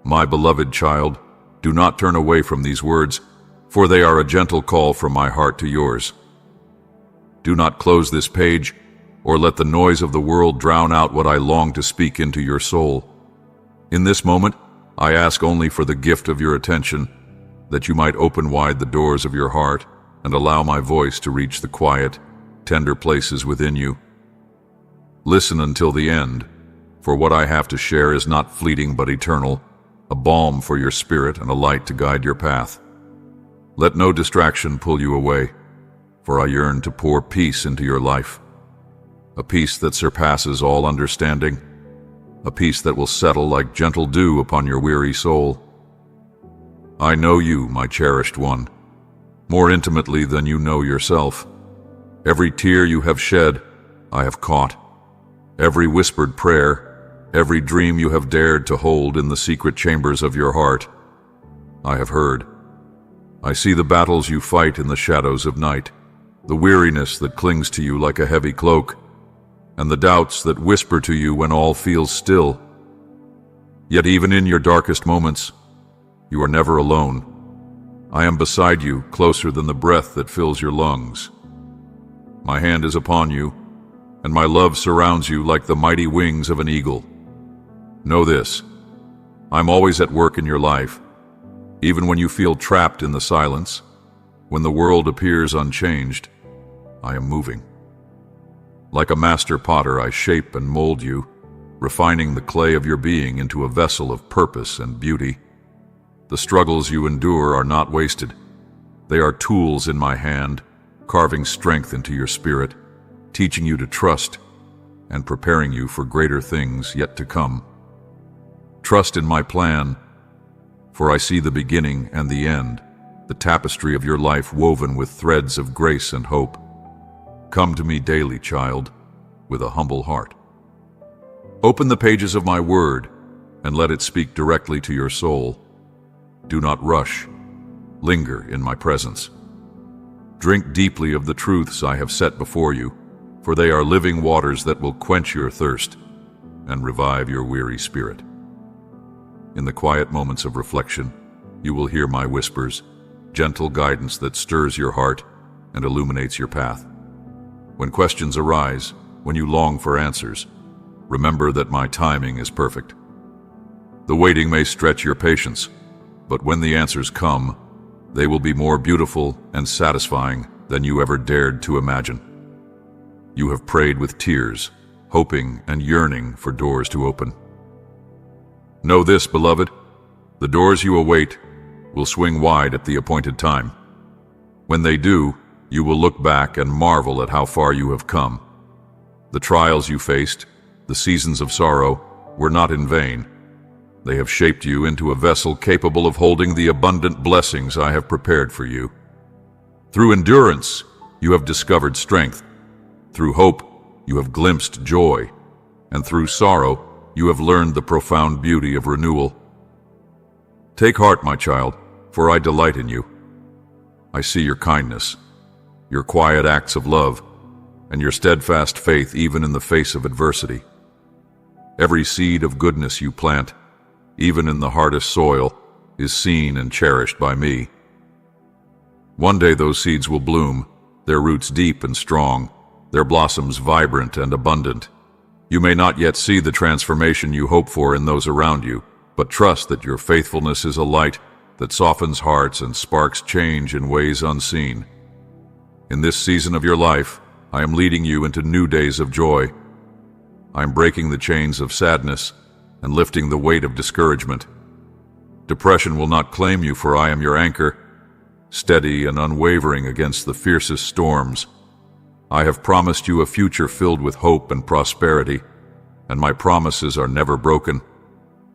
My beloved child, do not turn away from these words, for they are a gentle call from my heart to yours. Do not close this page, or let the noise of the world drown out what I long to speak into your soul. In this moment, I ask only for the gift of your attention, that you might open wide the doors of your heart and allow my voice to reach the quiet, tender places within you. Listen until the end, for what I have to share is not fleeting but eternal, a balm for your spirit and a light to guide your path. Let no distraction pull you away, for I yearn to pour peace into your life, a peace that surpasses all understanding, a peace that will settle like gentle dew upon your weary soul. I know you, my cherished one, more intimately than you know yourself. Every tear you have shed, I have caught. Every whispered prayer, every dream you have dared to hold in the secret chambers of your heart, I have heard. I see the battles you fight in the shadows of night, the weariness that clings to you like a heavy cloak, and the doubts that whisper to you when all feels still. Yet even in your darkest moments, you are never alone. I am beside you, closer than the breath that fills your lungs. My hand is upon you, and my love surrounds you like the mighty wings of an eagle. Know this, I'm always at work in your life, even when you feel trapped in the silence, when the world appears unchanged, I am moving. Like a master potter, I shape and mold you, refining the clay of your being into a vessel of purpose and beauty. The struggles you endure are not wasted. They are tools in my hand, carving strength into your spirit, teaching you to trust, and preparing you for greater things yet to come. Trust in my plan, for I see the beginning and the end, the tapestry of your life woven with threads of grace and hope. Come to me daily, child, with a humble heart. Open the pages of my word and let it speak directly to your soul. Do not rush. Linger in my presence. Drink deeply of the truths I have set before you, for they are living waters that will quench your thirst and revive your weary spirit. In the quiet moments of reflection, you will hear my whispers, gentle guidance that stirs your heart and illuminates your path. When questions arise, when you long for answers, remember that my timing is perfect. The waiting may stretch your patience, but when the answers come, they will be more beautiful and satisfying than you ever dared to imagine. You have prayed with tears, hoping and yearning for doors to open. Know this, beloved, the doors you await will swing wide at the appointed time. When they do, you will look back and marvel at how far you have come. The trials you faced, the seasons of sorrow, were not in vain. They have shaped you into a vessel capable of holding the abundant blessings I have prepared for you. Through endurance, you have discovered strength. Through hope, you have glimpsed joy. And through sorrow, you have learned the profound beauty of renewal. Take heart, my child, for I delight in you. I see your kindness, your quiet acts of love, and your steadfast faith even in the face of adversity. Every seed of goodness you plant, even in the hardest soil, is seen and cherished by me. One day those seeds will bloom, their roots deep and strong, their blossoms vibrant and abundant. You may not yet see the transformation you hope for in those around you, but trust that your faithfulness is a light that softens hearts and sparks change in ways unseen. In this season of your life, I am leading you into new days of joy. I am breaking the chains of sadness and lifting the weight of discouragement. Depression will not claim you, for I am your anchor, steady and unwavering against the fiercest storms. I have promised you a future filled with hope and prosperity, and my promises are never broken.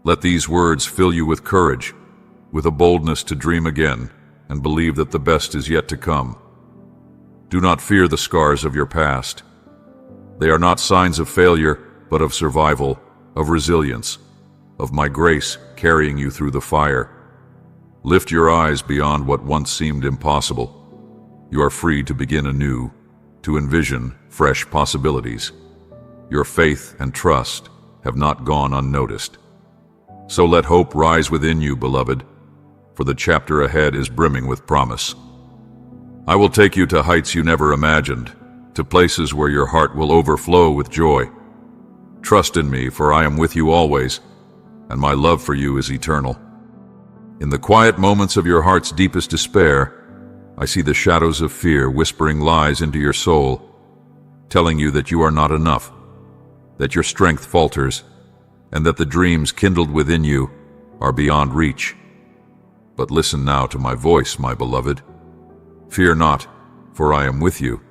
Let these words fill you with courage, with a boldness to dream again and believe that the best is yet to come. Do not fear the scars of your past. They are not signs of failure, but of survival, of resilience, of my grace carrying you through the fire. Lift your eyes beyond what once seemed impossible. You are free to begin anew, to envision fresh possibilities. Your faith and trust have not gone unnoticed. So let hope rise within you, beloved, for the chapter ahead is brimming with promise. I will take you to heights you never imagined, to places where your heart will overflow with joy. Trust in me, for I am with you always, and my love for you is eternal. In the quiet moments of your heart's deepest despair, I see the shadows of fear whispering lies into your soul, telling you that you are not enough, that your strength falters, and that the dreams kindled within you are beyond reach. But listen now to my voice, my beloved. Fear not, for I am with you.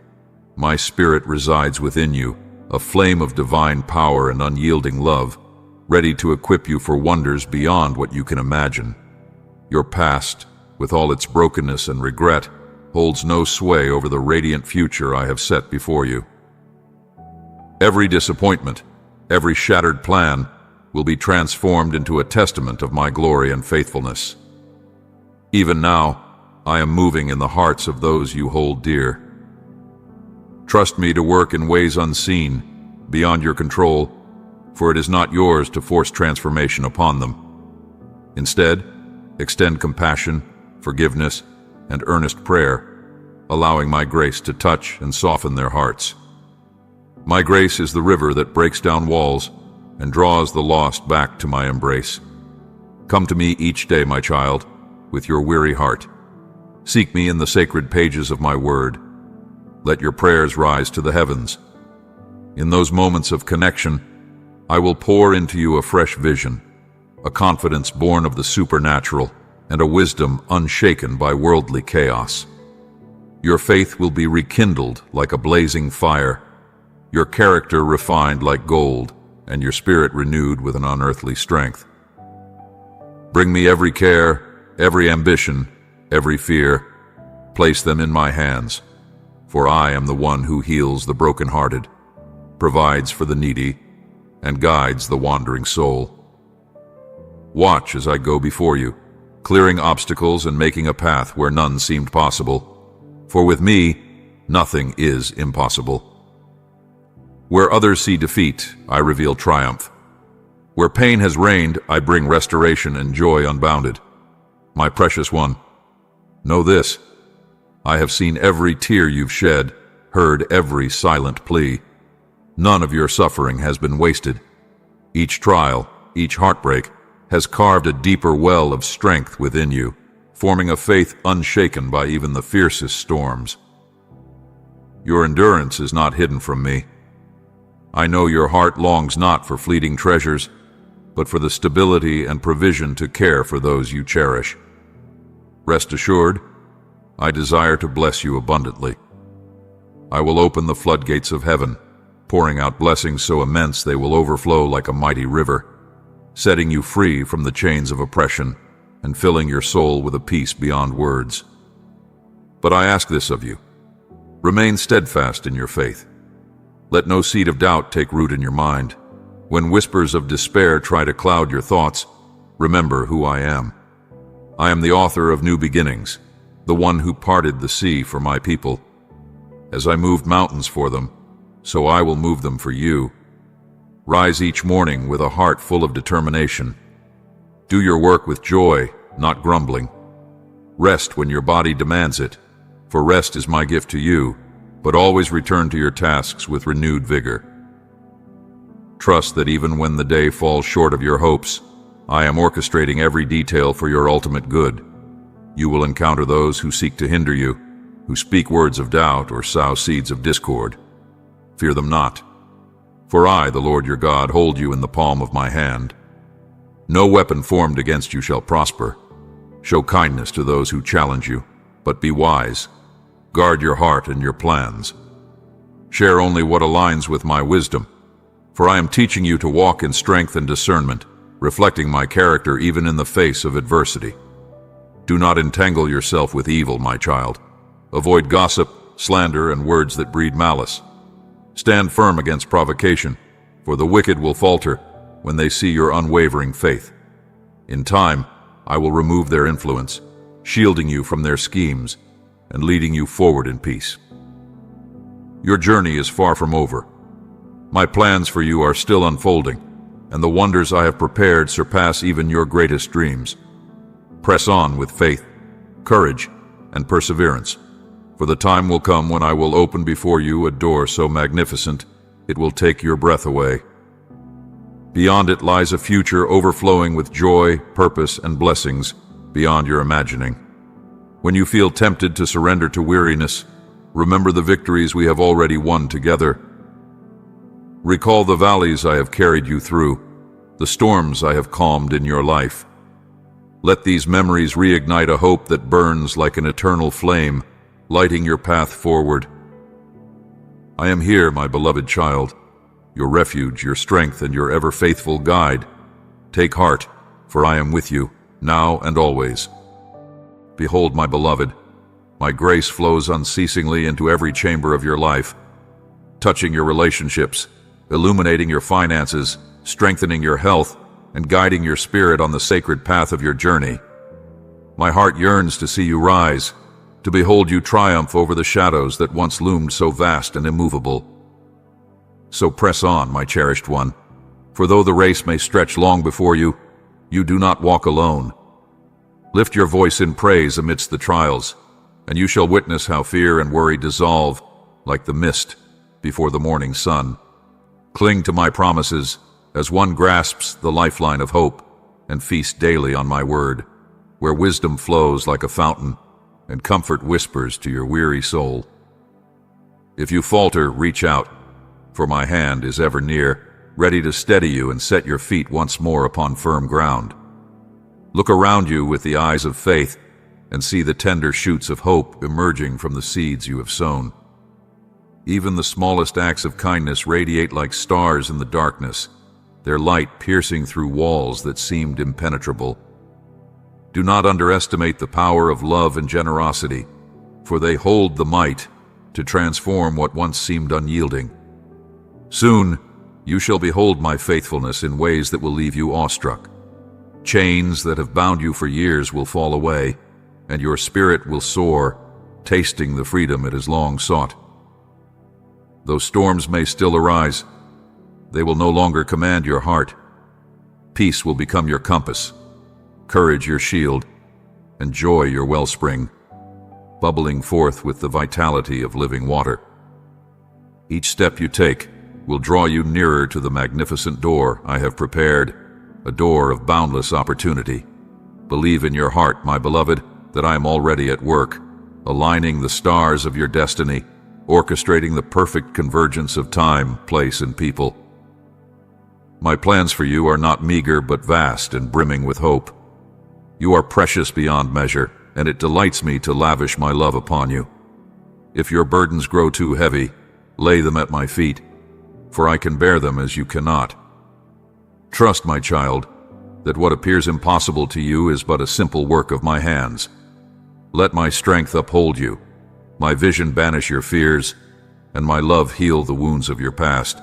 My spirit resides within you, a flame of divine power and unyielding love, ready to equip you for wonders beyond what you can imagine. Your past, with all its brokenness and regret, holds no sway over the radiant future I have set before you. Every disappointment, every shattered plan, will be transformed into a testament of my glory and faithfulness. Even now, I am moving in the hearts of those you hold dear. Trust me to work in ways unseen, beyond your control, for it is not yours to force transformation upon them. Instead, extend compassion, forgiveness, and earnest prayer, allowing my grace to touch and soften their hearts. My grace is the river that breaks down walls and draws the lost back to my embrace. Come to me each day, my child, with your weary heart. Seek me in the sacred pages of my word. Let your prayers rise to the heavens. In those moments of connection, I will pour into you a fresh vision, a confidence born of the supernatural, and a wisdom unshaken by worldly chaos. Your faith will be rekindled like a blazing fire, your character refined like gold, and your spirit renewed with an unearthly strength. Bring me every care, every ambition, every fear. Place them in my hands, for I am the one who heals the brokenhearted, provides for the needy, and guides the wandering soul. Watch as I go before you, clearing obstacles and making a path where none seemed possible. For with me, nothing is impossible. Where others see defeat, I reveal triumph. Where pain has reigned, I bring restoration and joy unbounded. My precious one, know this: I have seen every tear you've shed, heard every silent plea. None of your suffering has been wasted. Each trial, each heartbreak, has carved a deeper well of strength within you, forming a faith unshaken by even the fiercest storms. Your endurance is not hidden from me. I know your heart longs not for fleeting treasures, but for the stability and provision to care for those you cherish. Rest assured, I desire to bless you abundantly. I will open the floodgates of heaven, pouring out blessings so immense they will overflow like a mighty river, setting you free from the chains of oppression and filling your soul with a peace beyond words. But I ask this of you: remain steadfast in your faith. Let no seed of doubt take root in your mind. When whispers of despair try to cloud your thoughts, remember who I am. I am the author of new beginnings, the one who parted the sea for my people. As I moved mountains for them, so I will move them for you. Rise each morning with a heart full of determination. Do your work with joy, not grumbling. Rest when your body demands it, for rest is my gift to you, but always return to your tasks with renewed vigor. Trust that even when the day falls short of your hopes, I am orchestrating every detail for your ultimate good. You will encounter those who seek to hinder you, who speak words of doubt or sow seeds of discord. Fear them not, for I, the Lord your God, hold you in the palm of my hand. No weapon formed against you shall prosper. Show kindness to those who challenge you, but be wise. Guard your heart and your plans. Share only what aligns with my wisdom, for I am teaching you to walk in strength and discernment, reflecting my character even in the face of adversity. Do not entangle yourself with evil, my child. Avoid gossip, slander, and words that breed malice. Stand firm against provocation, for the wicked will falter when they see your unwavering faith. In time, I will remove their influence, shielding you from their schemes and leading you forward in peace. Your journey is far from over. My plans for you are still unfolding, and the wonders I have prepared surpass even your greatest dreams. Press on with faith, courage, and perseverance, for the time will come when I will open before you a door so magnificent it will take your breath away. Beyond it lies a future overflowing with joy, purpose, and blessings beyond your imagining. When you feel tempted to surrender to weariness, remember the victories we have already won together. Recall the valleys I have carried you through, the storms I have calmed in your life. Let these memories reignite a hope that burns like an eternal flame, lighting your path forward. I am here, my beloved child, your refuge, your strength, and your ever-faithful guide. Take heart, for I am with you, now and always. Behold, my beloved, my grace flows unceasingly into every chamber of your life, touching your relationships, illuminating your finances, strengthening your health, and guiding your spirit on the sacred path of your journey. My heart yearns to see you rise, to behold you triumph over the shadows that once loomed so vast and immovable. So press on, my cherished one, for though the race may stretch long before you, you do not walk alone. Lift your voice in praise amidst the trials, and you shall witness how fear and worry dissolve like the mist before the morning sun. Cling to my promises as one grasps the lifeline of hope, and feast daily on my word, where wisdom flows like a fountain and comfort whispers to your weary soul. If you falter, reach out, for my hand is ever near, ready to steady you and set your feet once more upon firm ground. Look around you with the eyes of faith and see the tender shoots of hope emerging from the seeds you have sown. Even the smallest acts of kindness radiate like stars in the darkness, their light piercing through walls that seemed impenetrable. Do not underestimate the power of love and generosity, for they hold the might to transform what once seemed unyielding. Soon, you shall behold my faithfulness in ways that will leave you awestruck. Chains that have bound you for years will fall away, and your spirit will soar, tasting the freedom it has long sought. Though storms may still arise, they will no longer command your heart. Peace will become your compass, courage your shield, and joy your wellspring, bubbling forth with the vitality of living water. Each step you take will draw you nearer to the magnificent door I have prepared, a door of boundless opportunity. Believe in your heart, my beloved, that I am already at work, aligning the stars of your destiny, orchestrating the perfect convergence of time, place, and people. My plans for you are not meager but vast and brimming with hope. You are precious beyond measure, and it delights me to lavish my love upon you. If your burdens grow too heavy, lay them at my feet, for I can bear them as you cannot. Trust, my child, that what appears impossible to you is but a simple work of my hands. Let my strength uphold you, my vision banish your fears, and my love heal the wounds of your past.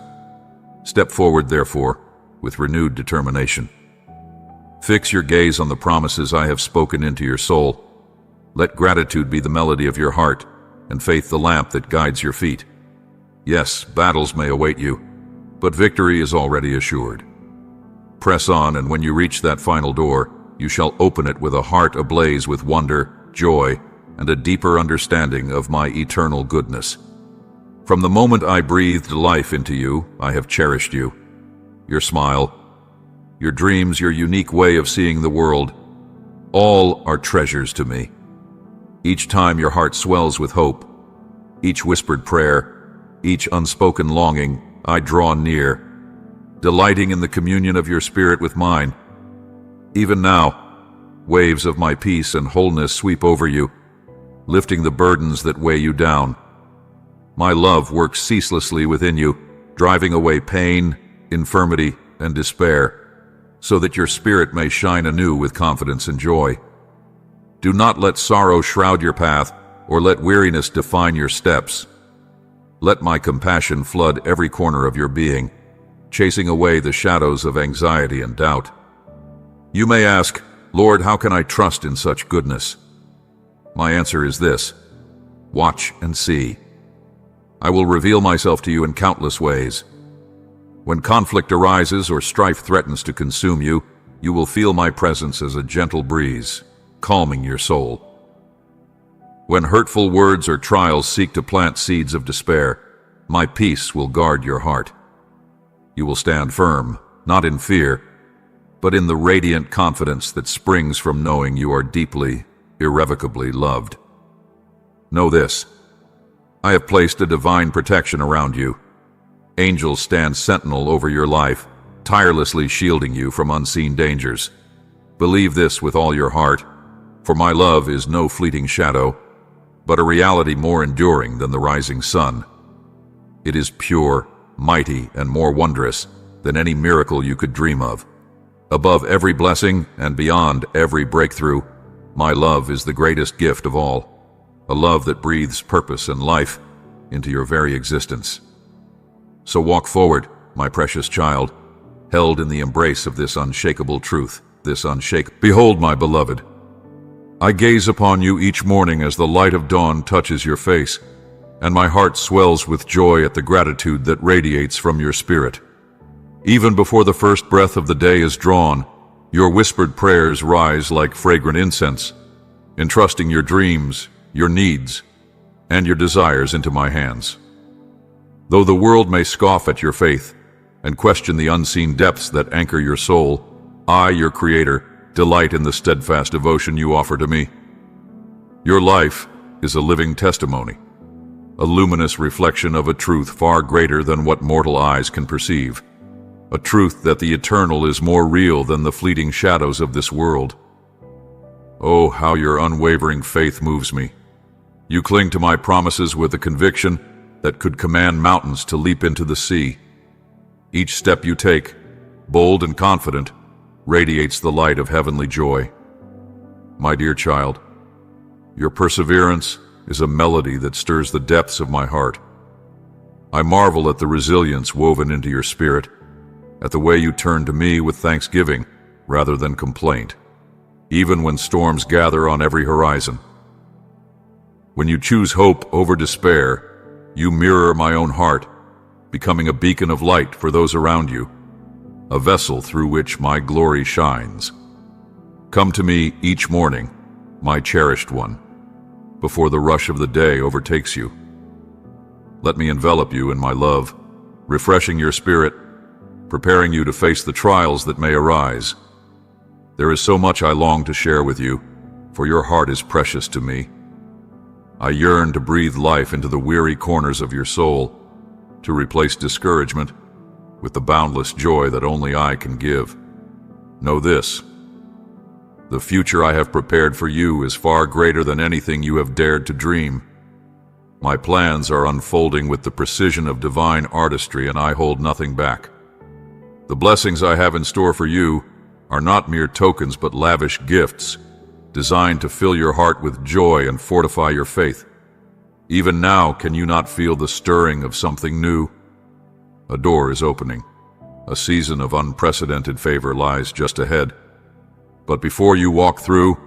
Step forward, therefore, with renewed determination. Fix your gaze on the promises I have spoken into your soul. Let gratitude be the melody of your heart, and faith the lamp that guides your feet. Yes, battles may await you, but victory is already assured. Press on, and when you reach that final door, you shall open it with a heart ablaze with wonder, joy, and a deeper understanding of my eternal goodness. From the moment I breathed life into you, I have cherished you. Your smile, your dreams, your unique way of seeing the world, all are treasures to me. Each time your heart swells with hope, each whispered prayer, each unspoken longing, I draw near, delighting in the communion of your spirit with mine. Even now, waves of my peace and wholeness sweep over you, lifting the burdens that weigh you down. My love works ceaselessly within you, driving away pain, infirmity, and despair, so that your spirit may shine anew with confidence and joy. Do not let sorrow shroud your path, or let weariness define your steps. Let my compassion flood every corner of your being, chasing away the shadows of anxiety and doubt. You may ask, Lord, how can I trust in such goodness? My answer is this: watch and see. I will reveal myself to you in countless ways. When conflict arises or strife threatens to consume you, you will feel my presence as a gentle breeze, calming your soul. When hurtful words or trials seek to plant seeds of despair, my peace will guard your heart. You will stand firm, not in fear, but in the radiant confidence that springs from knowing you are deeply, irrevocably loved. Know this: I have placed a divine protection around you. Angels stand sentinel over your life, tirelessly shielding you from unseen dangers. Believe this with all your heart, for my love is no fleeting shadow, but a reality more enduring than the rising sun. It is pure, mighty, and more wondrous than any miracle you could dream of. Above every blessing and beyond every breakthrough, my love is the greatest gift of all, a love that breathes purpose and life into your very existence. So walk forward, my precious child, held in the embrace of this unshakable truth, Behold, my beloved, I gaze upon you each morning as the light of dawn touches your face, and my heart swells with joy at the gratitude that radiates from your spirit. Even before the first breath of the day is drawn, your whispered prayers rise like fragrant incense, entrusting your dreams, your needs, and your desires into my hands. Though the world may scoff at your faith and question the unseen depths that anchor your soul, I, your Creator, delight in the steadfast devotion you offer to me. Your life is a living testimony, a luminous reflection of a truth far greater than what mortal eyes can perceive, a truth that the eternal is more real than the fleeting shadows of this world. Oh, how your unwavering faith moves me. You cling to my promises with a conviction that could command mountains to leap into the sea. Each step you take, bold and confident, radiates the light of heavenly joy. My dear child, your perseverance is a melody that stirs the depths of my heart. I marvel at the resilience woven into your spirit, at the way you turn to me with thanksgiving rather than complaint, even when storms gather on every horizon. When you choose hope over despair, you mirror my own heart, becoming a beacon of light for those around you, a vessel through which my glory shines. Come to me each morning, my cherished one, before the rush of the day overtakes you. Let me envelop you in my love, refreshing your spirit, preparing you to face the trials that may arise. There is so much I long to share with you, for your heart is precious to me. I yearn to breathe life into the weary corners of your soul, to replace discouragement with the boundless joy that only I can give. Know this: the future I have prepared for you is far greater than anything you have dared to dream. My plans are unfolding with the precision of divine artistry, and I hold nothing back. The blessings I have in store for you are not mere tokens but lavish gifts, designed to fill your heart with joy and fortify your faith. Even now, can you not feel the stirring of something new? A door is opening. A season of unprecedented favor lies just ahead. But before you walk through,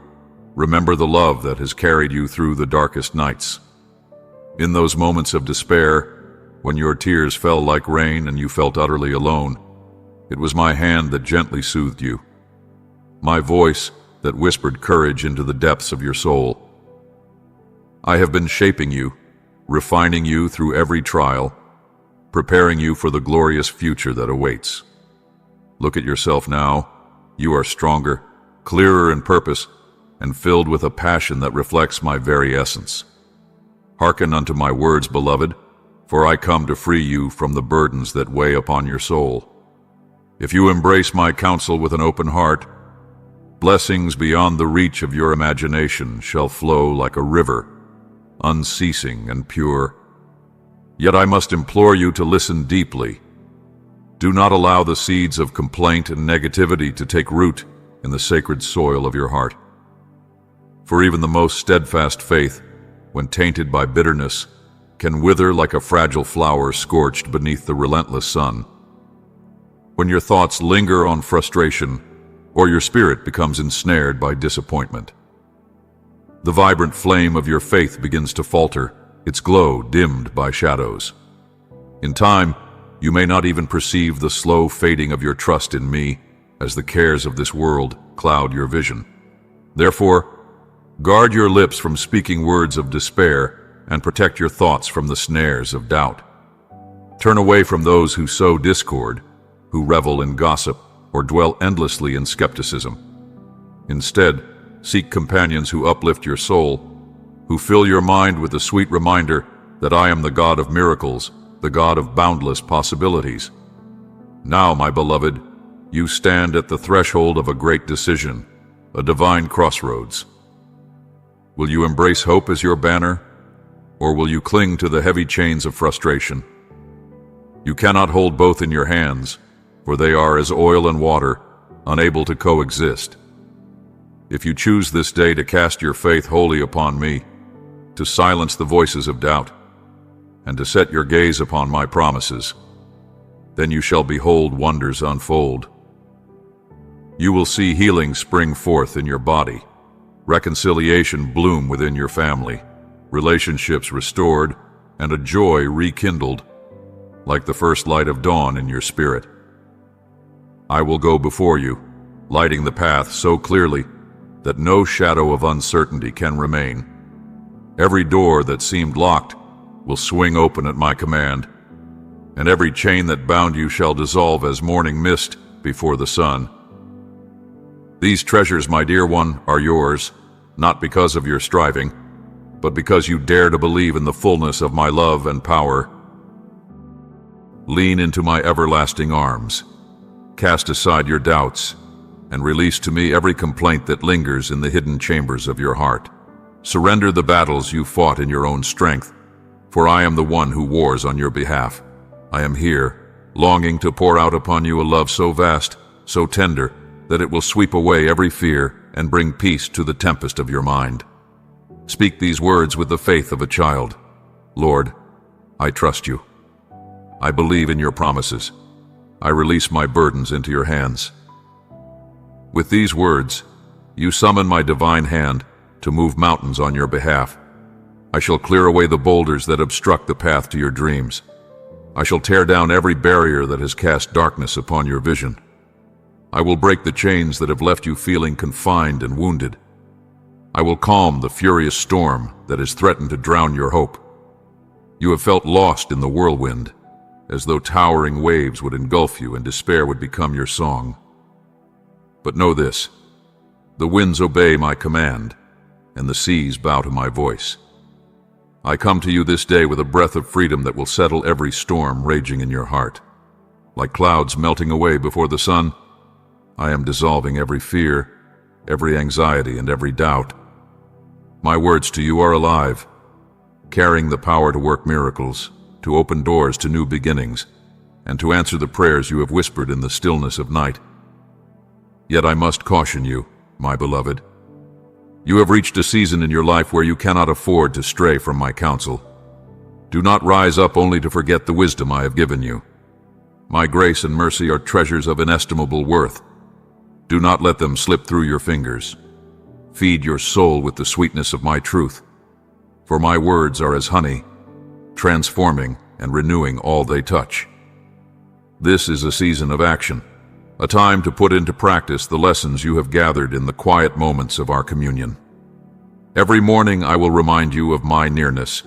remember the love that has carried you through the darkest nights. In those moments of despair, when your tears fell like rain and you felt utterly alone, it was my hand that gently soothed you, my voice that whispered courage into the depths of your soul. I have been shaping you, refining you through every trial, preparing you for the glorious future that awaits. Look at yourself now. You are stronger, clearer in purpose, and filled with a passion that reflects my very essence. Hearken unto my words, beloved, for I come to free you from the burdens that weigh upon your soul. If you embrace my counsel with an open heart, blessings beyond the reach of your imagination shall flow like a river, unceasing and pure. Yet I must implore you to listen deeply. Do not allow the seeds of complaint and negativity to take root in the sacred soil of your heart. For even the most steadfast faith, when tainted by bitterness, can wither like a fragile flower scorched beneath the relentless sun. When your thoughts linger on frustration, or your spirit becomes ensnared by disappointment, the vibrant flame of your faith begins to falter, its glow dimmed by shadows. In time, you may not even perceive the slow fading of your trust in me as the cares of this world cloud your vision. Therefore, guard your lips from speaking words of despair and protect your thoughts from the snares of doubt. Turn away from those who sow discord, who revel in gossip, or dwell endlessly in skepticism. Instead, seek companions who uplift your soul, who fill your mind with the sweet reminder that I am the God of miracles, the God of boundless possibilities. Now, my beloved, you stand at the threshold of a great decision, a divine crossroads. Will you embrace hope as your banner, or will you cling to the heavy chains of frustration? You cannot hold both in your hands, for they are as oil and water, unable to coexist. If you choose this day to cast your faith wholly upon me, to silence the voices of doubt, and to set your gaze upon my promises, then you shall behold wonders unfold. You will see healing spring forth in your body, reconciliation bloom within your family, relationships restored, and a joy rekindled, like the first light of dawn in your spirit. I will go before you, lighting the path so clearly that no shadow of uncertainty can remain. Every door that seemed locked will swing open at my command, and every chain that bound you shall dissolve as morning mist before the sun. These treasures, my dear one, are yours, not because of your striving, but because you dare to believe in the fullness of my love and power. Lean into my everlasting arms, cast aside your doubts, and release to me every complaint that lingers in the hidden chambers of your heart. Surrender the battles you fought in your own strength, for I am the one who wars on your behalf. I am here, longing to pour out upon you a love so vast, so tender, that it will sweep away every fear and bring peace to the tempest of your mind. Speak these words with the faith of a child. Lord, I trust you. I believe in your promises. I release my burdens into your hands. With these words, you summon my divine hand to move mountains on your behalf. I shall clear away the boulders that obstruct the path to your dreams. I shall tear down every barrier that has cast darkness upon your vision. I will break the chains that have left you feeling confined and wounded. I will calm the furious storm that has threatened to drown your hope. You have felt lost in the whirlwind, as though towering waves would engulf you and despair would become your song. But know this, the winds obey my command, and the seas bow to my voice. I come to you this day with a breath of freedom that will settle every storm raging in your heart. Like clouds melting away before the sun, I am dissolving every fear, every anxiety, and every doubt. My words to you are alive, carrying the power to work miracles, to open doors to new beginnings, and to answer the prayers you have whispered in the stillness of night. Yet I must caution you, my beloved. You have reached a season in your life where you cannot afford to stray from my counsel. Do not rise up only to forget the wisdom I have given you. My grace and mercy are treasures of inestimable worth. Do not let them slip through your fingers. Feed your soul with the sweetness of my truth, for my words are as honey, transforming and renewing all they touch. This is a season of action, a time to put into practice the lessons you have gathered in the quiet moments of our communion. Every morning I will remind you of my nearness,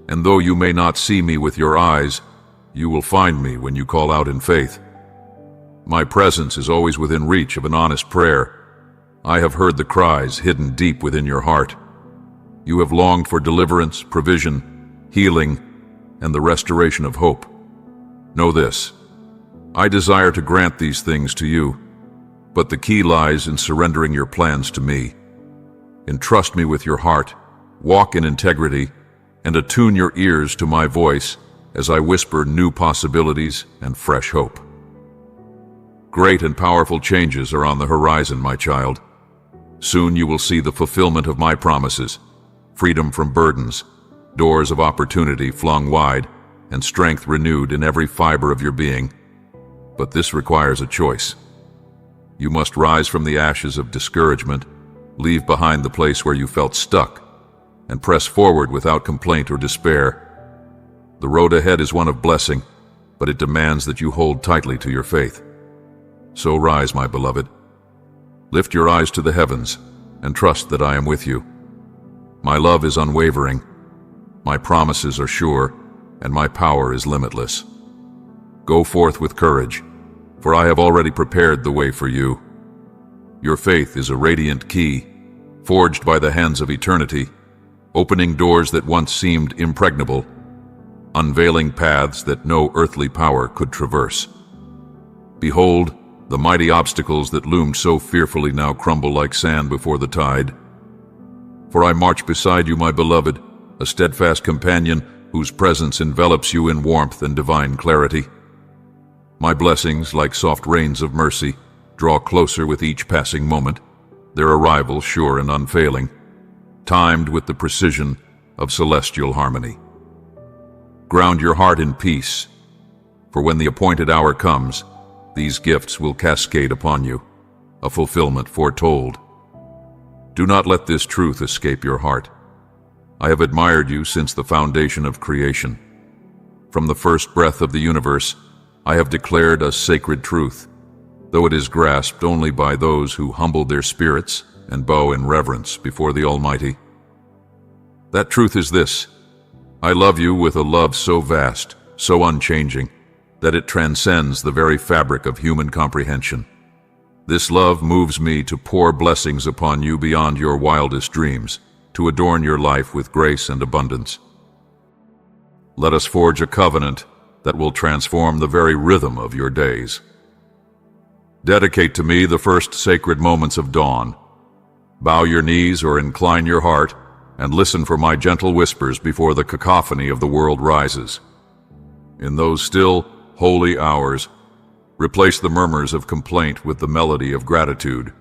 and though you may not see me with your eyes, you will find me when you call out in faith. My presence is always within reach of an honest prayer. I have heard the cries hidden deep within your heart. You have longed for deliverance, provision, healing, and the restoration of hope. Know this, I desire to grant these things to you, but the key lies in surrendering your plans to me. Entrust me with your heart, walk in integrity, and attune your ears to my voice as I whisper new possibilities and fresh hope. Great and powerful changes are on the horizon, my child. Soon you will see the fulfillment of my promises, freedom from burdens, doors of opportunity flung wide, and strength renewed in every fiber of your being. But this requires a choice. You must rise from the ashes of discouragement, leave behind the place where you felt stuck, and press forward without complaint or despair. The road ahead is one of blessing, but it demands that you hold tightly to your faith. So rise, my beloved. Lift your eyes to the heavens and trust that I am with you. My love is unwavering, my promises are sure, and my power is limitless. Go forth with courage, for I have already prepared the way for you. Your faith is a radiant key, forged by the hands of eternity, opening doors that once seemed impregnable, unveiling paths that no earthly power could traverse. Behold, the mighty obstacles that loomed so fearfully now crumble like sand before the tide. For I march beside you, my beloved, a steadfast companion whose presence envelops you in warmth and divine clarity. My blessings, like soft rains of mercy, draw closer with each passing moment, their arrival sure and unfailing, timed with the precision of celestial harmony. Ground your heart in peace, for when the appointed hour comes, these gifts will cascade upon you, a fulfillment foretold. Do not let this truth escape your heart. I have admired you since the foundation of creation. From the first breath of the universe, I have declared a sacred truth, though it is grasped only by those who humble their spirits and bow in reverence before the Almighty. That truth is this: I love you with a love so vast, so unchanging, that it transcends the very fabric of human comprehension. This love moves me to pour blessings upon you beyond your wildest dreams, to adorn your life with grace and abundance. Let us forge a covenant that will transform the very rhythm of your days. Dedicate to me the first sacred moments of dawn. Bow your knees or incline your heart, and listen for my gentle whispers before the cacophony of the world rises. In those still, holy hours, replace the murmurs of complaint with the melody of gratitude.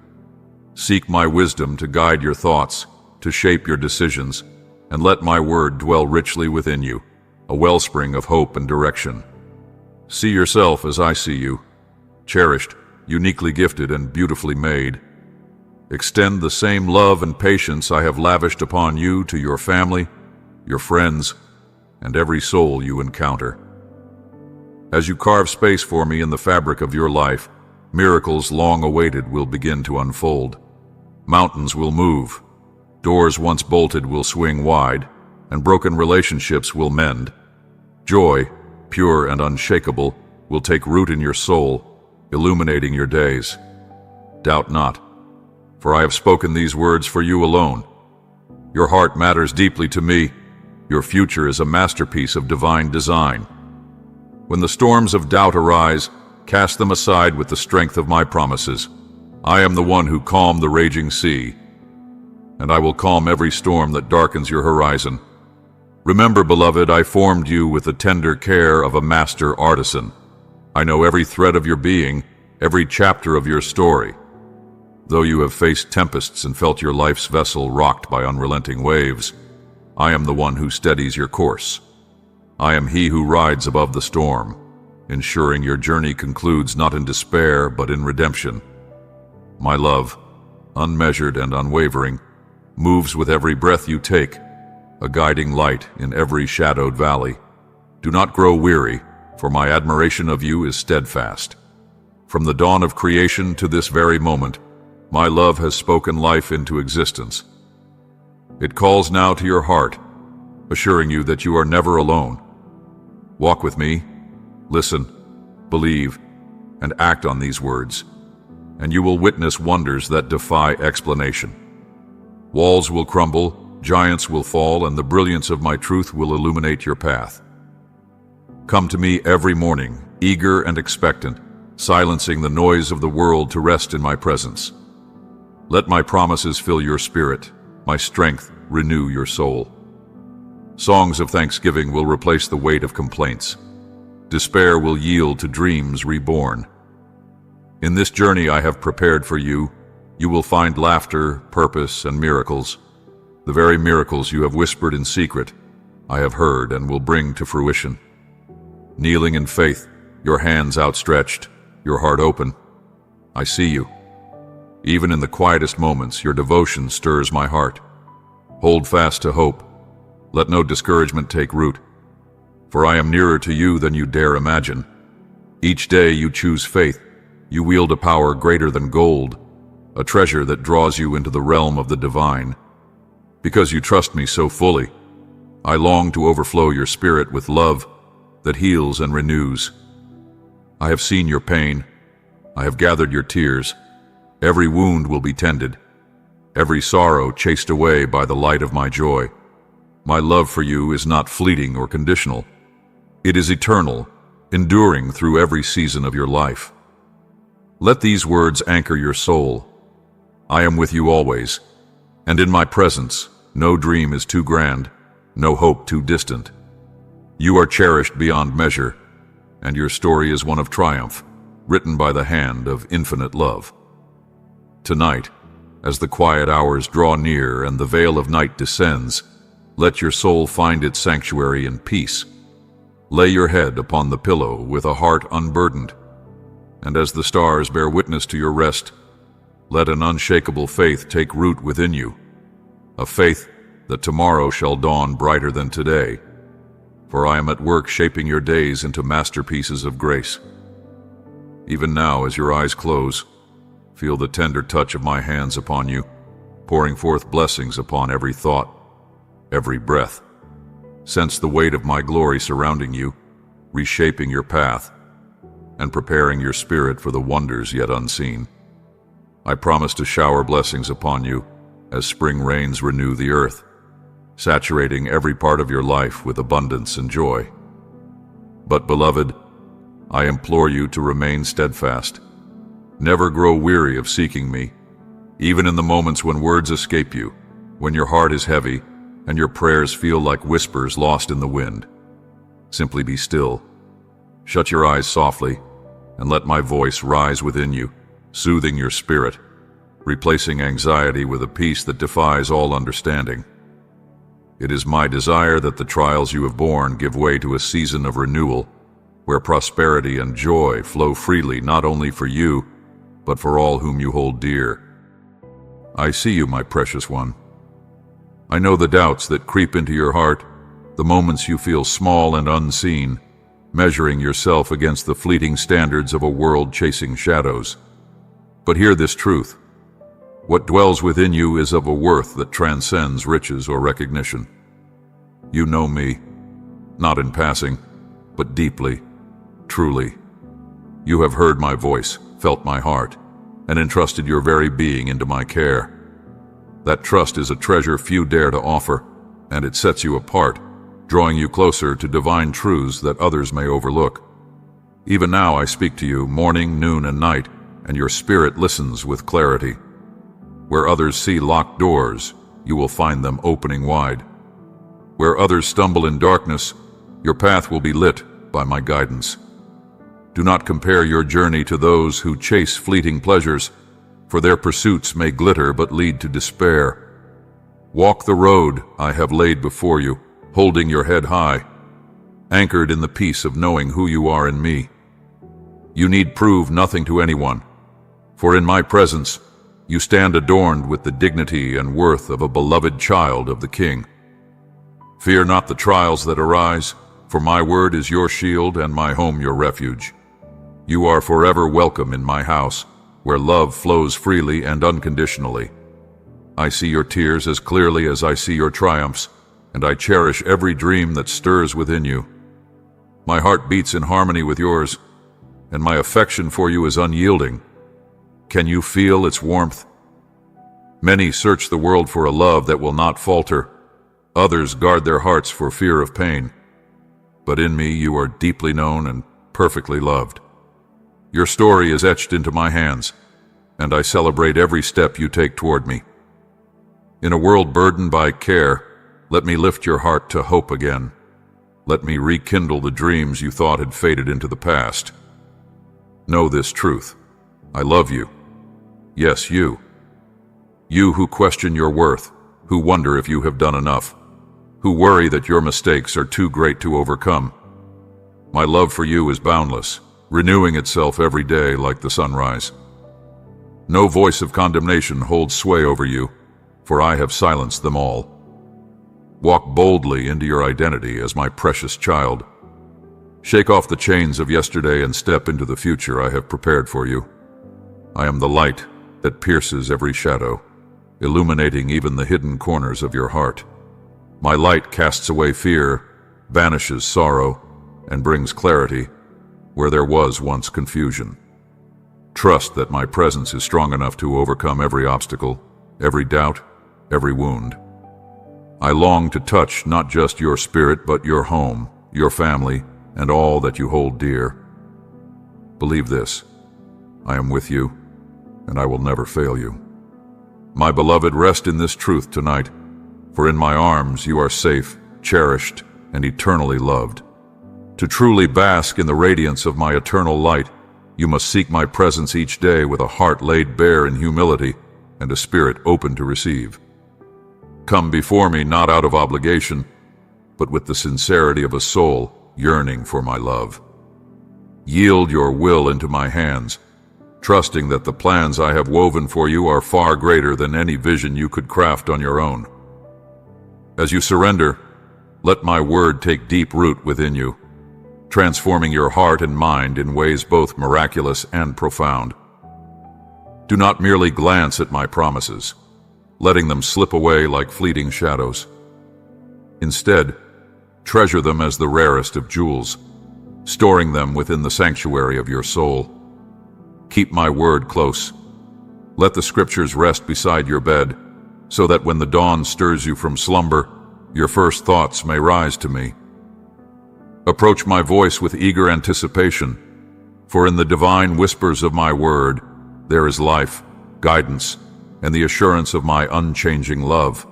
Seek my wisdom to guide your thoughts, to shape your decisions, and let my word dwell richly within you, a wellspring of hope and direction. See yourself as I see you, cherished, uniquely gifted, and beautifully made. Extend the same love and patience I have lavished upon you to your family, your friends, and every soul you encounter. As you carve space for me in the fabric of your life, miracles long awaited will begin to unfold. Mountains will move, doors once bolted will swing wide, and broken relationships will mend. Joy, pure and unshakable, will take root in your soul, illuminating your days. Doubt not, for I have spoken these words for you alone. Your heart matters deeply to me. Your future is a masterpiece of divine design. When the storms of doubt arise, cast them aside with the strength of my promises. I am the one who calmed the raging sea, and I will calm every storm that darkens your horizon. Remember, beloved, I formed you with the tender care of a master artisan. I know every thread of your being, every chapter of your story. Though you have faced tempests and felt your life's vessel rocked by unrelenting waves, I am the one who steadies your course. I am he who rides above the storm, ensuring your journey concludes not in despair but in redemption. My love, unmeasured and unwavering, moves with every breath you take, a guiding light in every shadowed valley. Do not grow weary, for my admiration of you is steadfast. From the dawn of creation to this very moment, my love has spoken life into existence. It calls now to your heart, assuring you that you are never alone. Walk with me, listen, believe, and act on these words, and you will witness wonders that defy explanation. Walls will crumble, giants will fall, and the brilliance of my truth will illuminate your path. Come to me every morning, eager and expectant, silencing the noise of the world to rest in my presence. Let my promises fill your spirit, my strength renew your soul. Songs of thanksgiving will replace the weight of complaints. Despair will yield to dreams reborn. In this journey I have prepared for you, you will find laughter, purpose, and miracles. The very miracles you have whispered in secret, I have heard and will bring to fruition. Kneeling in faith, your hands outstretched, your heart open, I see you. Even in the quietest moments, your devotion stirs my heart. Hold fast to hope. Let no discouragement take root. for I am nearer to you than you dare imagine. Each day you choose faith. You wield a power greater than gold, a treasure that draws you into the realm of the divine. Because you trust me so fully, I long to overflow your spirit with love that heals and renews. I have seen your pain. I have gathered your tears. Every wound will be tended, every sorrow chased away by the light of my joy. My love for you is not fleeting or conditional. It is eternal, enduring through every season of your life. Let these words anchor your soul. I am with you always, and in my presence, no dream is too grand, no hope too distant. You are cherished beyond measure, and your story is one of triumph, written by the hand of infinite love. Tonight, as the quiet hours draw near and the veil of night descends, let your soul find its sanctuary in peace. Lay your head upon the pillow with a heart unburdened, and as the stars bear witness to your rest, let an unshakable faith take root within you, a faith that tomorrow shall dawn brighter than today, for I am at work shaping your days into masterpieces of grace. Even now, as your eyes close, feel the tender touch of my hands upon you, pouring forth blessings upon every thought, every breath. Sense the weight of my glory surrounding you, reshaping your path, and preparing your spirit for the wonders yet unseen. I promise to shower blessings upon you as spring rains renew the earth, saturating every part of your life with abundance and joy. But, beloved, I implore you to remain steadfast. Never grow weary of seeking me, even in the moments when words escape you, when your heart is heavy, and your prayers feel like whispers lost in the wind. Simply be still. Shut your eyes softly, and let my voice rise within you, soothing your spirit, replacing anxiety with a peace that defies all understanding. It is my desire that the trials you have borne give way to a season of renewal, where prosperity and joy flow freely not only for you, but for all whom you hold dear. I see you, my precious one. I know the doubts that creep into your heart, the moments you feel small and unseen, measuring yourself against the fleeting standards of a world chasing shadows. But hear this truth. What dwells within you is of a worth that transcends riches or recognition. You know me, not in passing, but deeply, truly. You have heard my voice, felt my heart, and entrusted your very being into my care. That trust is a treasure few dare to offer, and it sets you apart, drawing you closer to divine truths that others may overlook. Even now I speak to you morning, noon, and night, and your spirit listens with clarity. Where others see locked doors, you will find them opening wide. Where others stumble in darkness, your path will be lit by my guidance. Do not compare your journey to those who chase fleeting pleasures, for their pursuits may glitter but lead to despair. Walk the road I have laid before you, holding your head high, anchored in the peace of knowing who you are in me. You need prove nothing to anyone, for in my presence you stand adorned with the dignity and worth of a beloved child of the King. Fear not the trials that arise, for my word is your shield and my home your refuge. You are forever welcome in my house, where love flows freely and unconditionally. I see your tears as clearly as I see your triumphs, and I cherish every dream that stirs within you. My heart beats in harmony with yours, and my affection for you is unyielding. Can you feel its warmth? Many search the world for a love that will not falter. Others guard their hearts for fear of pain. But in me you are deeply known and perfectly loved. Your story is etched into my hands, and I celebrate every step you take toward me. In a world burdened by care, let me lift your heart to hope again. Let me rekindle the dreams you thought had faded into the past. Know this truth. I love you. Yes, you. You who question your worth, who wonder if you have done enough, who worry that your mistakes are too great to overcome. My love for you is boundless, renewing itself every day like the sunrise. No voice of condemnation holds sway over you, for I have silenced them all. Walk boldly into your identity as my precious child, Shake off the chains of yesterday and step into the future I have prepared for you. I am the light that pierces every shadow, illuminating even the hidden corners of your heart. My light casts away fear, banishes sorrow, and brings clarity where there was once confusion. Trust that my presence is strong enough to overcome every obstacle, every doubt, every wound. I long to touch not just your spirit, but your home, your family, and all that you hold dear. Believe this: I am with you, and I will never fail you. My beloved, rest in this truth tonight, for in my arms you are safe, cherished, and eternally loved. To truly bask in the radiance of my eternal light, you must seek my presence each day with a heart laid bare in humility and a spirit open to receive. Come before me not out of obligation, but with the sincerity of a soul yearning for my love. Yield your will into my hands, trusting that the plans I have woven for you are far greater than any vision you could craft on your own. As you surrender, let my word take deep root within you, transforming your heart and mind in ways both miraculous and profound. Do not merely glance at my promises, letting them slip away like fleeting shadows. Instead, treasure them as the rarest of jewels, storing them within the sanctuary of your soul. Keep my word close. Let the scriptures rest beside your bed, so that when the dawn stirs you from slumber, your first thoughts may rise to me. Approach my voice with eager anticipation, for in the divine whispers of my word, there is life, guidance, and the assurance of my unchanging love.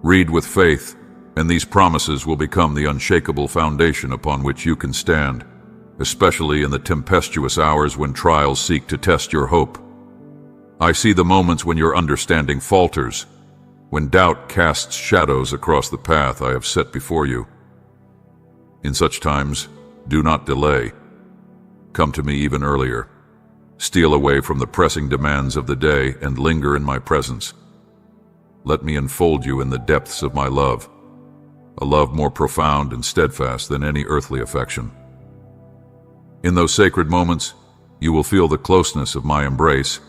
Read with faith, and these promises will become the unshakable foundation upon which you can stand, especially in the tempestuous hours when trials seek to test your hope. I see the moments when your understanding falters, when doubt casts shadows across the path I have set before you. In such times, do not delay. Come to me even earlier. Steal away from the pressing demands of the day and linger in my presence. Let me enfold you in the depths of my love, a love more profound and steadfast than any earthly affection. In those sacred moments, you will feel the closeness of my embrace,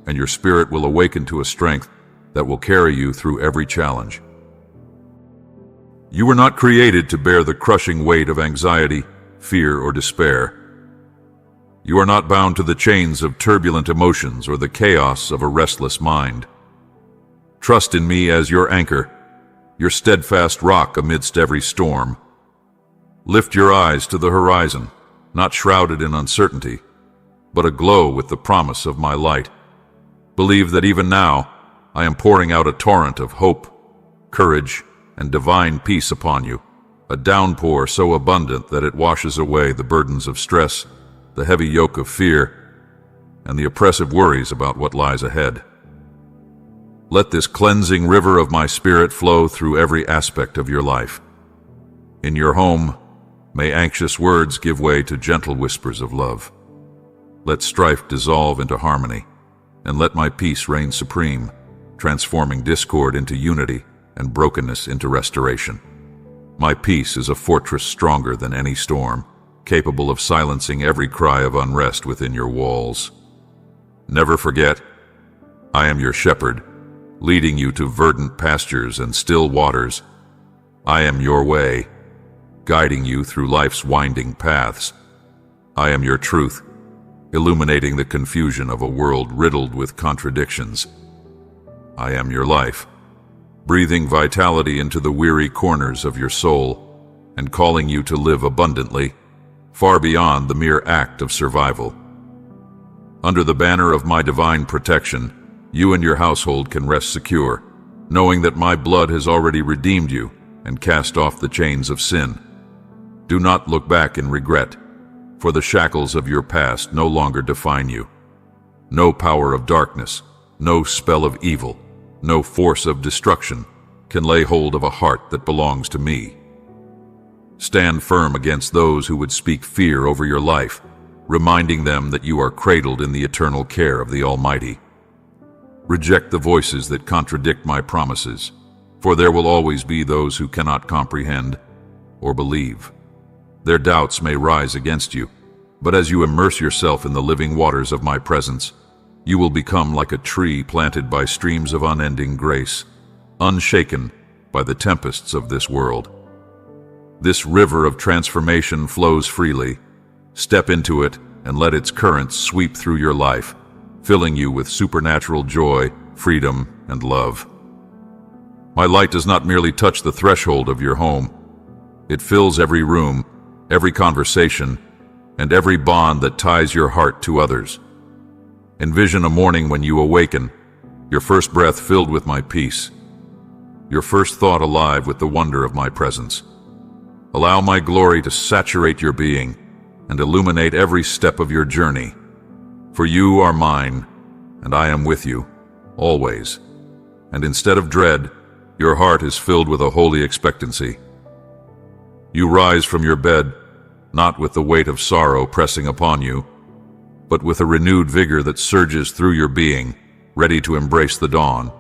and your spirit will awaken to a strength that will carry you through every challenge. You were not created to bear the crushing weight of anxiety, fear, or despair. You are not bound to the chains of turbulent emotions or the chaos of a restless mind. Trust in me as your anchor, your steadfast rock amidst every storm. Lift your eyes to the horizon, not shrouded in uncertainty, but aglow with the promise of my light. Believe that even now, I am pouring out a torrent of hope, courage, and divine peace upon you, a downpour so abundant that it washes away the burdens of stress, the heavy yoke of fear, and the oppressive worries about what lies ahead. Let this cleansing river of my spirit flow through every aspect of your life. In your home, may anxious words give way to gentle whispers of love. Let strife dissolve into harmony, and let my peace reign supreme, transforming discord into unity and brokenness into restoration. My peace is a fortress stronger than any storm, capable of silencing every cry of unrest within your walls. Never forget, I am your shepherd, leading you to verdant pastures and still waters. I am your way, guiding you through life's winding paths. I am your truth, illuminating the confusion of a world riddled with contradictions. I am your life, breathing vitality into the weary corners of your soul and calling you to live abundantly, far beyond the mere act of survival. Under the banner of my divine protection, you and your household can rest secure, knowing that my blood has already redeemed you and cast off the chains of sin. Do not look back in regret, for the shackles of your past no longer define you. No power of darkness, no spell of evil, no force of destruction can lay hold of a heart that belongs to me. Stand firm against those who would speak fear over your life, reminding them that you are cradled in the eternal care of the Almighty. Reject the voices that contradict my promises, for there will always be those who cannot comprehend or believe. Their doubts may rise against you, but as you immerse yourself in the living waters of my presence, you will become like a tree planted by streams of unending grace, unshaken by the tempests of this world. This river of transformation flows freely. Step into it and let its currents sweep through your life, filling you with supernatural joy, freedom, and love. My light does not merely touch the threshold of your home. It fills every room, every conversation, and every bond that ties your heart to others. Envision a morning when you awaken, your first breath filled with my peace, your first thought alive with the wonder of my presence. Allow my glory to saturate your being and illuminate every step of your journey. For you are mine, and I am with you, always. And instead of dread, your heart is filled with a holy expectancy. You rise from your bed, not with the weight of sorrow pressing upon you, but with a renewed vigor that surges through your being, ready to embrace the dawn.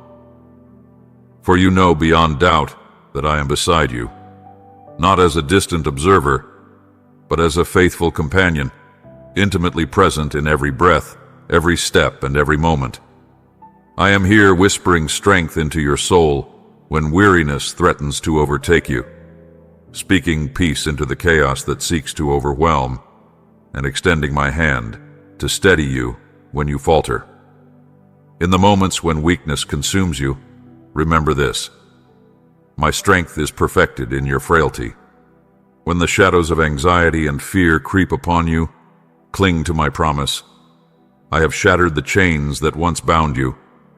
For you know beyond doubt that I am beside you, not as a distant observer, but as a faithful companion, intimately present in every breath, every step, and every moment. I am here whispering strength into your soul when weariness threatens to overtake you, speaking peace into the chaos that seeks to overwhelm, and extending my hand to steady you when you falter. In the moments when weakness consumes you, remember this: my strength is perfected in your frailty. When the shadows of anxiety and fear creep upon you, cling to my promise. I have shattered the chains that once bound you,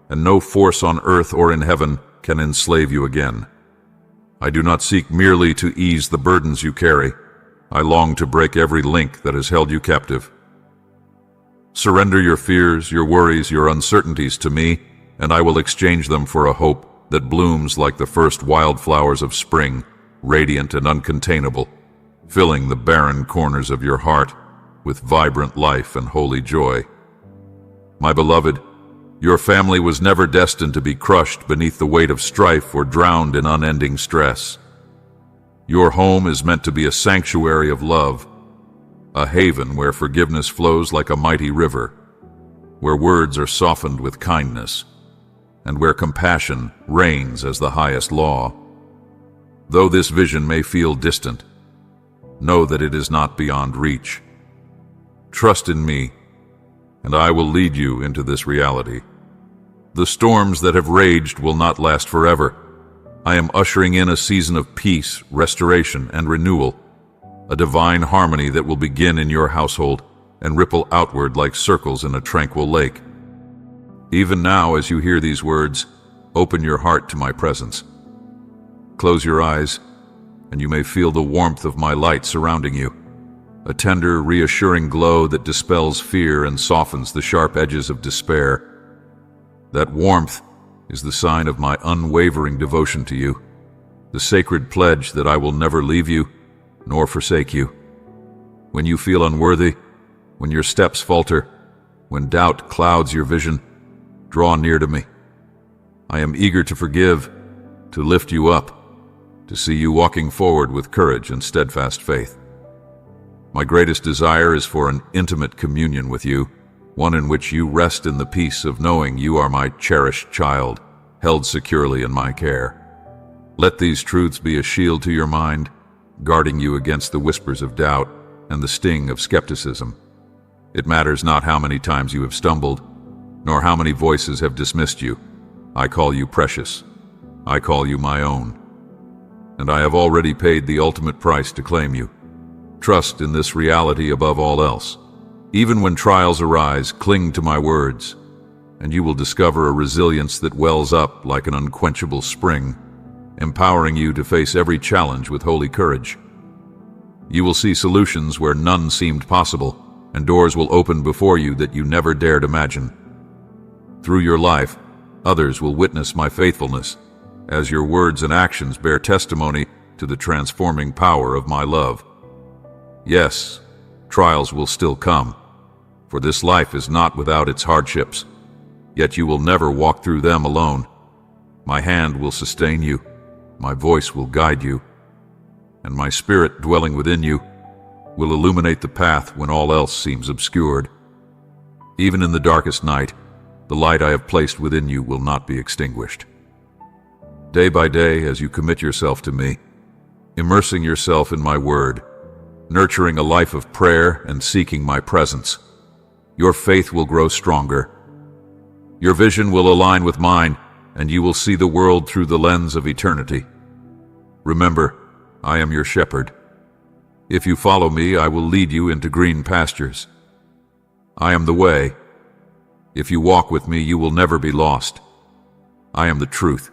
and no force on earth or in heaven can enslave you again. I do not seek merely to ease the burdens you carry. I long to break every link that has held you captive. Surrender your fears, your worries, your uncertainties to me, and I will exchange them for a hope that blooms like the first wildflowers of spring, radiant and uncontainable, filling the barren corners of your heart with vibrant life and holy joy. My beloved, your family was never destined to be crushed beneath the weight of strife or drowned in unending stress. Your home is meant to be a sanctuary of love, a haven where forgiveness flows like a mighty river, where words are softened with kindness, and where compassion reigns as the highest law. Though this vision may feel distant, know that it is not beyond reach. Trust in me, and I will lead you into this reality. The storms that have raged will not last forever. I am ushering in a season of peace, restoration, and renewal, a divine harmony that will begin in your household and ripple outward like circles in a tranquil lake. Even now, as you hear these words, open your heart to my presence. Close your eyes, and you may feel the warmth of my light surrounding you, a tender, reassuring glow that dispels fear and softens the sharp edges of despair. That warmth is the sign of my unwavering devotion to you, the sacred pledge that I will never leave you nor forsake you. When you feel unworthy, when your steps falter, when doubt clouds your vision, draw near to me. I am eager to forgive, to lift you up, to see you walking forward with courage and steadfast faith. My greatest desire is for an intimate communion with you, one in which you rest in the peace of knowing you are my cherished child, held securely in my care. Let these truths be a shield to your mind, guarding you against the whispers of doubt and the sting of skepticism. It matters not how many times you have stumbled, nor how many voices have dismissed you. I call you precious. I call you my own. And I have already paid the ultimate price to claim you. Trust in this reality above all else. Even when trials arise, cling to my words, and you will discover a resilience that wells up like an unquenchable spring, empowering you to face every challenge with holy courage. You will see solutions where none seemed possible, and doors will open before you that you never dared imagine. Through your life, others will witness my faithfulness, as your words and actions bear testimony to the transforming power of my love. Yes, trials will still come, for this life is not without its hardships, yet you will never walk through them alone. My hand will sustain you, my voice will guide you, and my spirit dwelling within you will illuminate the path when all else seems obscured. Even in the darkest night, the light I have placed within you will not be extinguished. Day by day, as you commit yourself to me, immersing yourself in my word, nurturing a life of prayer and seeking my presence, your faith will grow stronger. Your vision will align with mine, and you will see the world through the lens of eternity. Remember, I am your shepherd. If you follow me, I will lead you into green pastures. I am the way. If you walk with me, you will never be lost. I am the truth.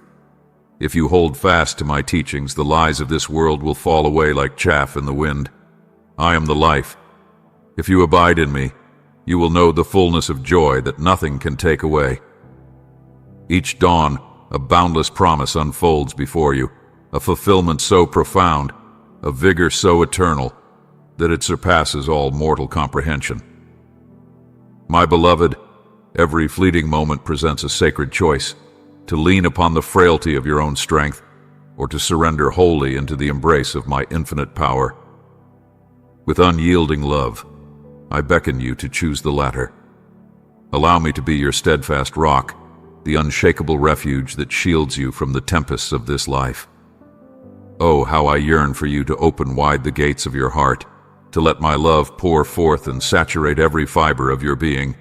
If you hold fast to my teachings, the lies of this world will fall away like chaff in the wind. I am the life. If you abide in me, you will know the fullness of joy that nothing can take away. Each dawn, a boundless promise unfolds before you, a fulfillment so profound, a vigor so eternal, that it surpasses all mortal comprehension. My beloved, every fleeting moment presents a sacred choice, to lean upon the frailty of your own strength, or to surrender wholly into the embrace of my infinite power. With unyielding love, I beckon you to choose the latter. Allow me to be your steadfast rock, the unshakable refuge that shields you from the tempests of this life. Oh, how I yearn for you to open wide the gates of your heart, to let my love pour forth and saturate every fiber of your being.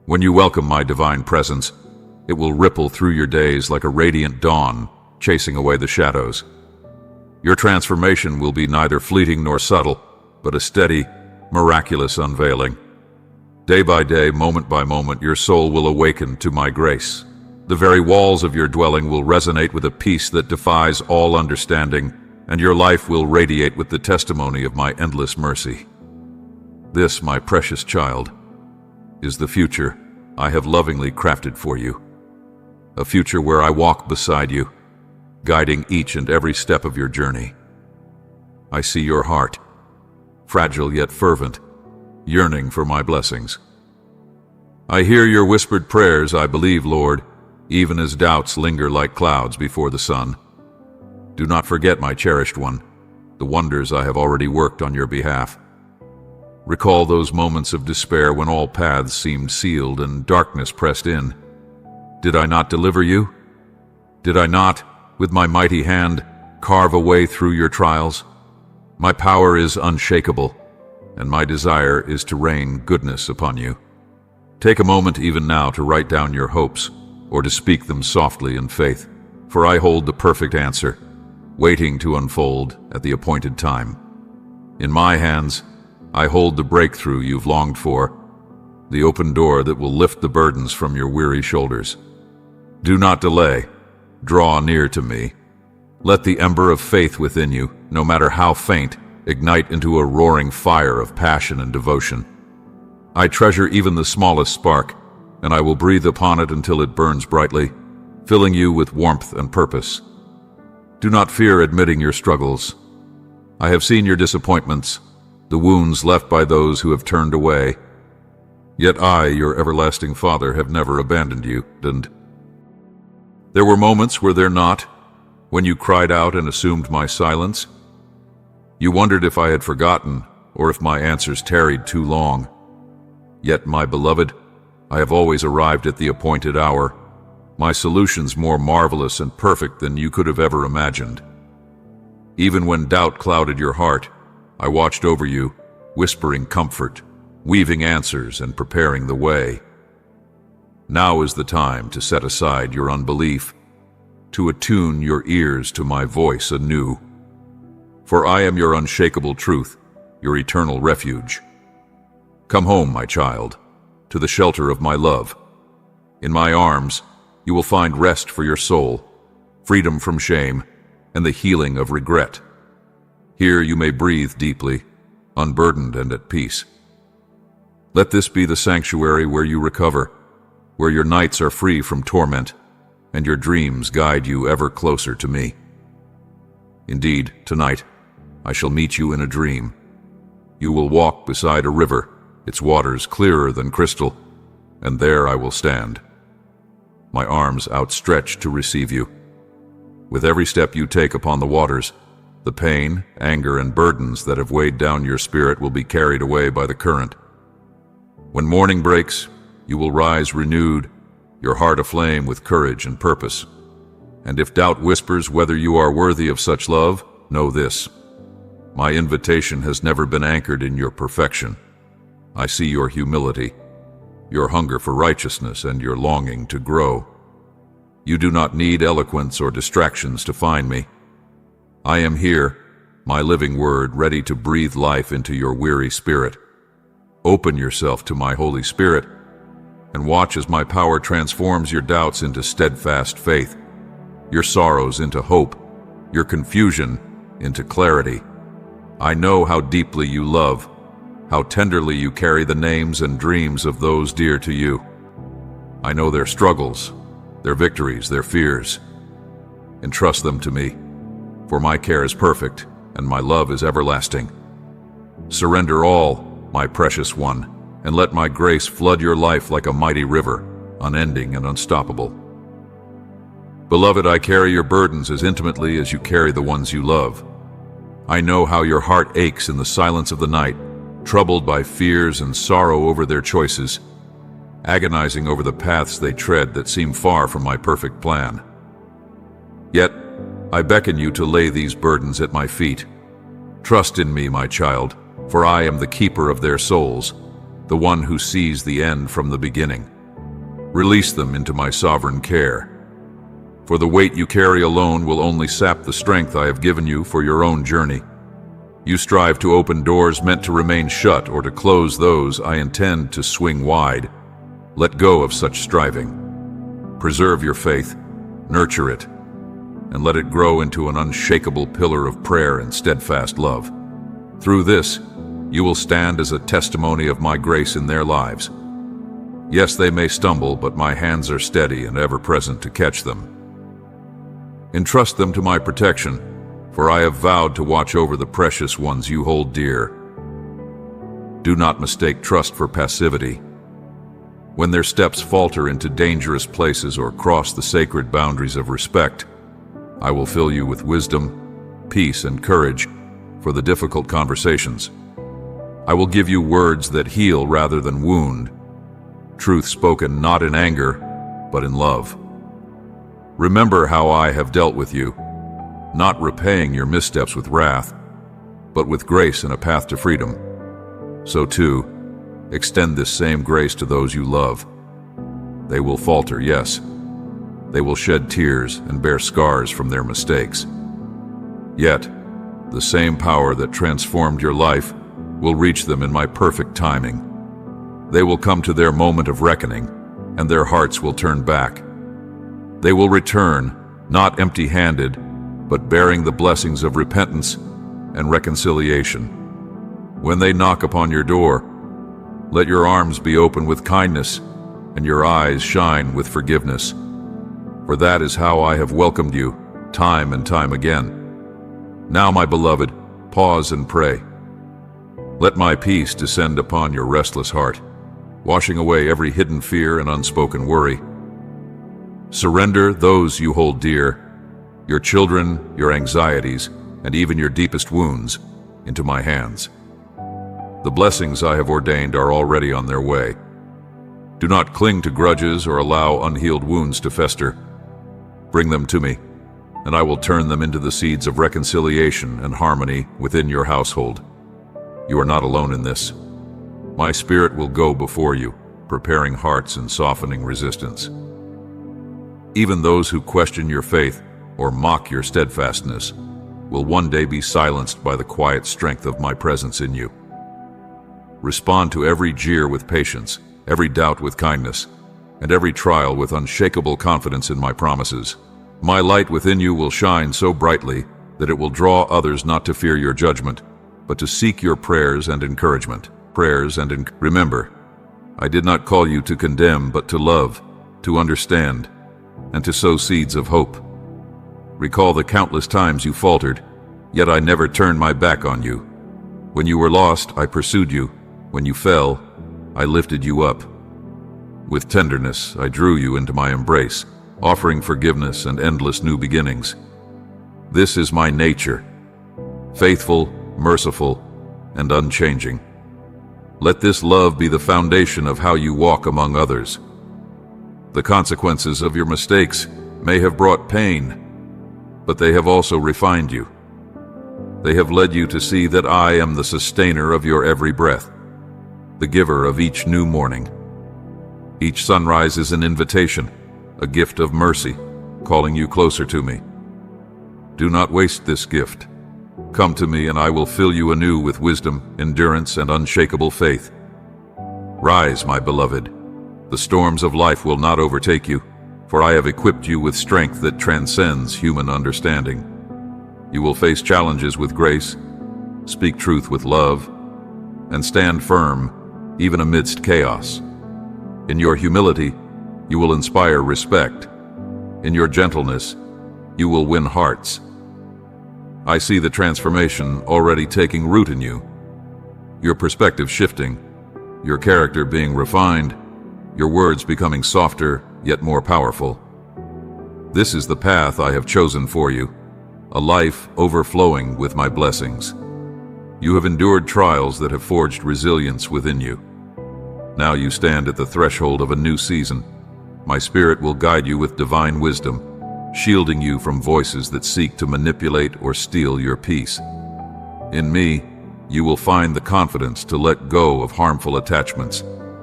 When you welcome my divine presence, it will ripple through your days like a radiant dawn, chasing away the shadows. Your transformation will be neither fleeting nor subtle, but a steady, miraculous unveiling. Day by day, moment by moment, your soul will awaken to my grace. The very walls of your dwelling will resonate with a peace that defies all understanding, and your life will radiate with the testimony of my endless mercy. This, my precious child, is the future I have lovingly crafted for you. A future where I walk beside you, guiding each and every step of your journey. I see your heart, fragile yet fervent, yearning for my blessings. I hear your whispered prayers, I believe, Lord, even as doubts linger like clouds before the sun. Do not forget, my cherished one, the wonders I have already worked on your behalf. Recall those moments of despair when all paths seemed sealed and darkness pressed in. Did I not deliver you? Did I not, with my mighty hand, carve a way through your trials? My power is unshakable, and my desire is to rain goodness upon you. Take a moment even now to write down your hopes, or to speak them softly in faith, for I hold the perfect answer, waiting to unfold at the appointed time. In my hands, I hold the breakthrough you've longed for, the open door that will lift the burdens from your weary shoulders. Do not delay. Draw near to me. Let the ember of faith within you, no matter how faint, ignite into a roaring fire of passion and devotion. I treasure even the smallest spark, and I will breathe upon it until it burns brightly, filling you with warmth and purpose. Do not fear admitting your struggles. I have seen your disappointments, the wounds left by those who have turned away. Yet I, your everlasting Father, have never abandoned you, and there were moments, were there not, when you cried out and assumed my silence? You wondered if I had forgotten, or if my answers tarried too long. Yet, my beloved, I have always arrived at the appointed hour, my solutions more marvelous and perfect than you could have ever imagined. Even when doubt clouded your heart, I watched over you, whispering comfort, weaving answers, and preparing the way. Now is the time to set aside your unbelief, to attune your ears to my voice anew. For I am your unshakable truth, your eternal refuge. Come home, my child, to the shelter of my love. In my arms, you will find rest for your soul, freedom from shame, and the healing of regret. Here you may breathe deeply, unburdened and at peace. Let this be the sanctuary where you recover, where your nights are free from torment, and your dreams guide you ever closer to me. Indeed, tonight, I shall meet you in a dream. You will walk beside a river, its waters clearer than crystal, and there I will stand, my arms outstretched to receive you. With every step you take upon the waters, The pain, anger, and burdens that have weighed down your spirit will be carried away by the current. When morning breaks, you will rise renewed, your heart aflame with courage and purpose. And if doubt whispers whether you are worthy of such love, know this: my invitation has never been anchored in your perfection. I see your humility, your hunger for righteousness, and your longing to grow. You do not need eloquence or distractions to find me. I am here, my living word, ready to breathe life into your weary spirit. Open yourself to my Holy Spirit and watch as my power transforms your doubts into steadfast faith, your sorrows into hope, your confusion into clarity. I know how deeply you love, how tenderly you carry the names and dreams of those dear to you. I know their struggles, their victories, their fears. Entrust them to me, for my care is perfect and my love is everlasting. Surrender all, my precious one, and let my grace flood your life like a mighty river, unending and unstoppable. Beloved, I carry your burdens as intimately as you carry the ones you love. I know how your heart aches in the silence of the night, troubled by fears and sorrow over their choices, agonizing over the paths they tread that seem far from my perfect plan. Yet, I beckon you to lay these burdens at my feet. Trust in me, my child, for I am the keeper of their souls, the one who sees the end from the beginning. Release them into my sovereign care. For the weight you carry alone will only sap the strength I have given you for your own journey. You strive to open doors meant to remain shut or to close those I intend to swing wide. Let go of such striving. Preserve your faith, nurture it, and let it grow into an unshakable pillar of prayer and steadfast love. Through this, you will stand as a testimony of my grace in their lives. Yes, they may stumble, but my hands are steady and ever present to catch them. Entrust them to my protection, for I have vowed to watch over the precious ones you hold dear. Do not mistake trust for passivity. When their steps falter into dangerous places or cross the sacred boundaries of respect, I will fill you with wisdom, peace, and courage for the difficult conversations. I will give you words that heal rather than wound, truth spoken not in anger, but in love. Remember how I have dealt with you, not repaying your missteps with wrath, but with grace and a path to freedom. So too, extend this same grace to those you love. They will falter, yes. They will shed tears and bear scars from their mistakes. Yet, the same power that transformed your life will reach them in my perfect timing. They will come to their moment of reckoning, and their hearts will turn back. They will return, not empty-handed, but bearing the blessings of repentance and reconciliation. When they knock upon your door, let your arms be open with kindness and your eyes shine with forgiveness. For that is how I have welcomed you, time and time again. Now, my beloved, pause and pray. Let my peace descend upon your restless heart, washing away every hidden fear and unspoken worry. Surrender those you hold dear, your children, your anxieties, and even your deepest wounds, into my hands. The blessings I have ordained are already on their way. Do not cling to grudges or allow unhealed wounds to fester. Bring them to me, and I will turn them into the seeds of reconciliation and harmony within your household. You are not alone in this. My Spirit will go before you, preparing hearts and softening resistance. Even those who question your faith or mock your steadfastness will one day be silenced by the quiet strength of my presence in you. Respond to every jeer with patience, every doubt with kindness, and every trial with unshakable confidence in my promises. My light within you will shine so brightly that it will draw others not to fear your judgment, but to seek your prayers and encouragement. Remember, I did not call you to condemn, but to love, to understand, and to sow seeds of hope. Recall the countless times you faltered, yet I never turned my back on you. When you were lost, I pursued you. When you fell, I lifted you up. With tenderness, I drew you into my embrace, offering forgiveness and endless new beginnings. This is my nature, faithful, merciful, and unchanging. Let this love be the foundation of how you walk among others. The consequences of your mistakes may have brought pain, but they have also refined you. They have led you to see that I am the sustainer of your every breath, the giver of each new morning. Each sunrise is an invitation, a gift of mercy, calling you closer to me. Do not waste this gift. Come to me and I will fill you anew with wisdom, endurance, and unshakable faith. Rise, my beloved. The storms of life will not overtake you, for I have equipped you with strength that transcends human understanding. You will face challenges with grace, speak truth with love, and stand firm even amidst chaos. In your humility, you will inspire respect. In your gentleness, you will win hearts. I see the transformation already taking root in you, your perspective shifting, your character being refined, your words becoming softer yet more powerful. This is the path I have chosen for you, a life overflowing with my blessings. You have endured trials that have forged resilience within you. Now you stand at the threshold of a new season. My Spirit will guide you with divine wisdom, shielding you from voices that seek to manipulate or steal your peace. In me, you will find the confidence to let go of harmful attachments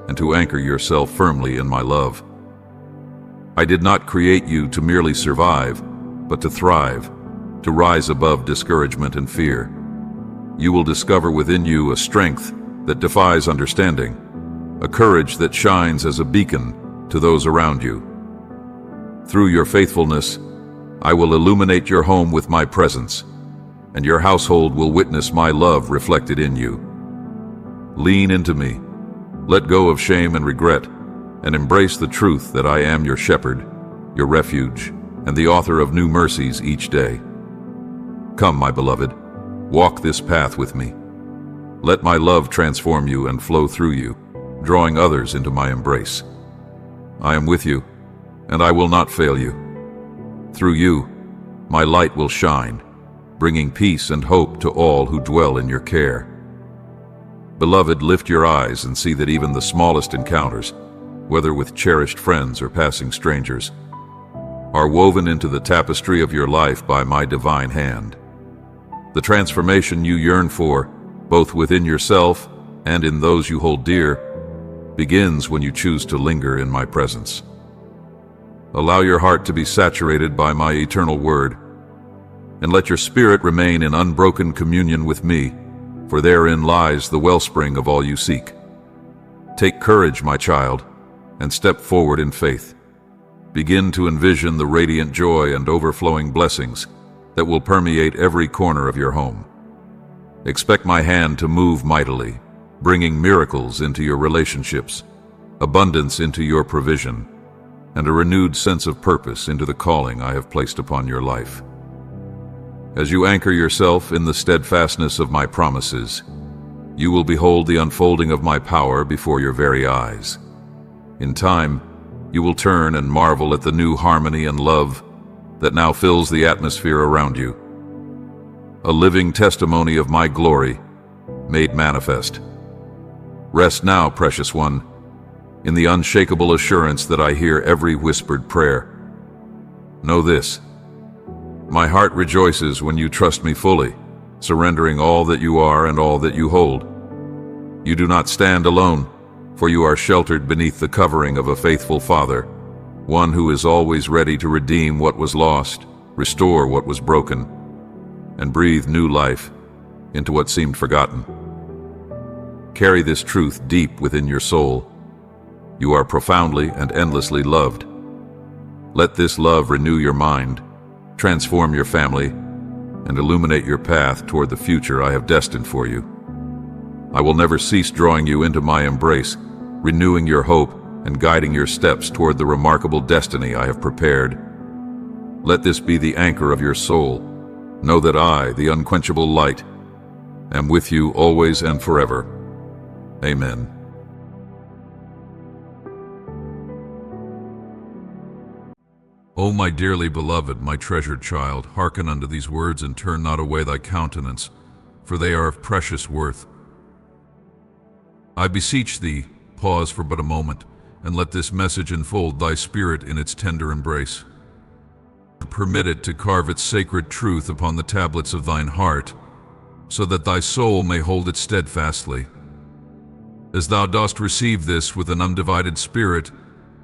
and to anchor yourself firmly in my love. I did not create you to merely survive, but to thrive, to rise above discouragement and fear. You will discover within you a strength that defies understanding, a courage that shines as a beacon to those around you. Through your faithfulness, I will illuminate your home with my presence, and your household will witness my love reflected in you. Lean into me, let go of shame and regret, and embrace the truth that I am your shepherd, your refuge, and the author of new mercies each day. Come, my beloved, walk this path with me. Let my love transform you and flow through you, drawing others into my embrace. I am with you, and I will not fail you. Through you, my light will shine, bringing peace and hope to all who dwell in your care. Beloved, lift your eyes and see that even the smallest encounters, whether with cherished friends or passing strangers, are woven into the tapestry of your life by my divine hand. The transformation you yearn for, both within yourself and in those you hold dear, begins when you choose to linger in my presence. Allow your heart to be saturated by my eternal word, and let your spirit remain in unbroken communion with me, for therein lies the wellspring of all you seek. Take courage, my child, and step forward in faith. Begin to envision the radiant joy and overflowing blessings that will permeate every corner of your home. Expect my hand to move mightily, bringing miracles into your relationships, abundance into your provision, and a renewed sense of purpose into the calling I have placed upon your life. As you anchor yourself in the steadfastness of my promises, you will behold the unfolding of my power before your very eyes. In time, you will turn and marvel at the new harmony and love that now fills the atmosphere around you. A living testimony of my glory made manifest. Rest now, precious one, in the unshakable assurance that I hear every whispered prayer. Know this: my heart rejoices when you trust me fully, surrendering all that you are and all that you hold. You do not stand alone, for you are sheltered beneath the covering of a faithful Father, one who is always ready to redeem what was lost, restore what was broken, and breathe new life into what seemed forgotten. Carry this truth deep within your soul. You are profoundly and endlessly loved. Let this love renew your mind, transform your family, and illuminate your path toward the future I have destined for you. I will never cease drawing you into my embrace, renewing your hope and guiding your steps toward the remarkable destiny I have prepared. Let this be the anchor of your soul. Know that I, the unquenchable light, am with you always and forever. Amen. O my dearly beloved, my treasured child, hearken unto these words, and turn not away thy countenance for they are of precious worth. I beseech thee, pause for but a moment, and let this message enfold thy spirit in its tender embrace. Permit it to carve its sacred truth upon the tablets of thine heart, so that thy soul may hold it steadfastly. As thou dost receive this with an undivided spirit,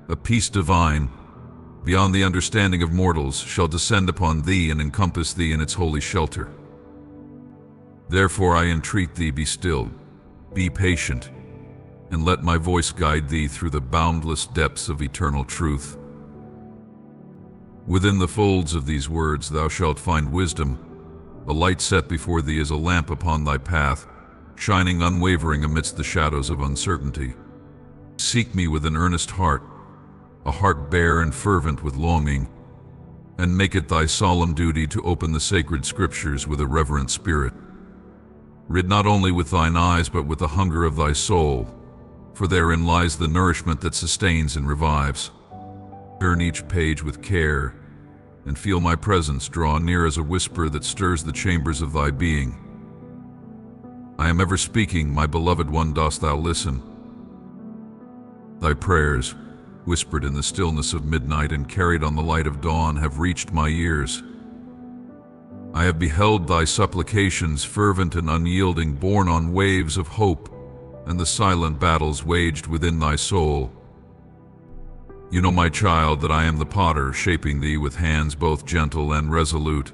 a peace divine, beyond the understanding of mortals, shall descend upon thee and encompass thee in its holy shelter. Therefore I entreat thee, be still, be patient, and let my voice guide thee through the boundless depths of eternal truth. Within the folds of these words thou shalt find wisdom. A light set before thee is a lamp upon thy path, shining unwavering amidst the shadows of uncertainty. Seek me with an earnest heart, a heart bare and fervent with longing, and make it thy solemn duty to open the sacred scriptures with a reverent spirit. Read not only with thine eyes, but with the hunger of thy soul, for therein lies the nourishment that sustains and revives. Turn each page with care, and feel my presence draw near as a whisper that stirs the chambers of thy being. I am ever speaking, my beloved one, dost thou listen? Thy prayers, whispered in the stillness of midnight and carried on the light of dawn, have reached my ears. I have beheld thy supplications, fervent and unyielding, borne on waves of hope, and the silent battles waged within thy soul. You know, my child, that I am the potter, shaping thee with hands both gentle and resolute.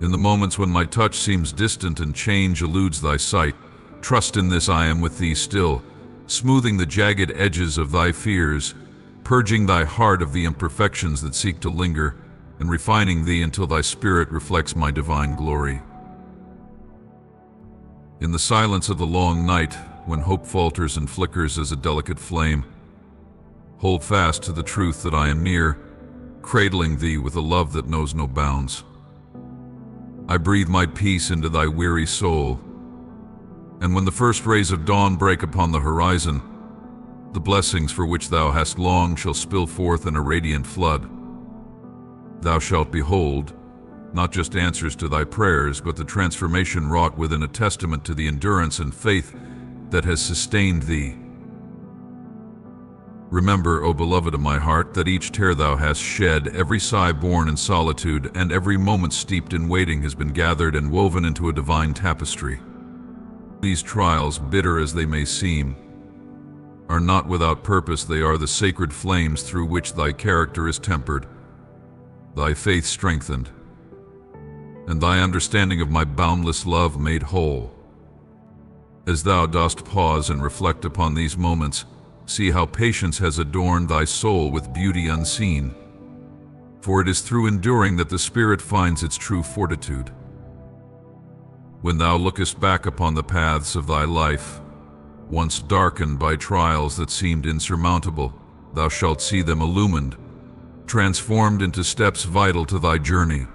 In the moments when my touch seems distant and change eludes thy sight, trust in this: I am with thee still, smoothing the jagged edges of thy fears, purging thy heart of the imperfections that seek to linger, and refining thee until thy spirit reflects my divine glory. In the silence of the long night, when hope falters and flickers as a delicate flame, hold fast to the truth that I am near, cradling thee with a love that knows no bounds. I breathe my peace into thy weary soul, and when the first rays of dawn break upon the horizon, the blessings for which thou hast longed shall spill forth in a radiant flood. Thou shalt behold not just answers to thy prayers, but the transformation wrought within, a testament to the endurance and faith that has sustained thee. Remember, O beloved of my heart, that each tear thou hast shed, every sigh borne in solitude, and every moment steeped in waiting has been gathered and woven into a divine tapestry. These trials, bitter as they may seem, are not without purpose. They are the sacred flames through which thy character is tempered, thy faith strengthened, and thy understanding of my boundless love made whole. As thou dost pause and reflect upon these moments, see how patience has adorned thy soul with beauty unseen, for it is through enduring that the spirit finds its true fortitude. When thou lookest back upon the paths of thy life, once darkened by trials that seemed insurmountable, thou shalt see them illumined, transformed into steps vital to thy journey.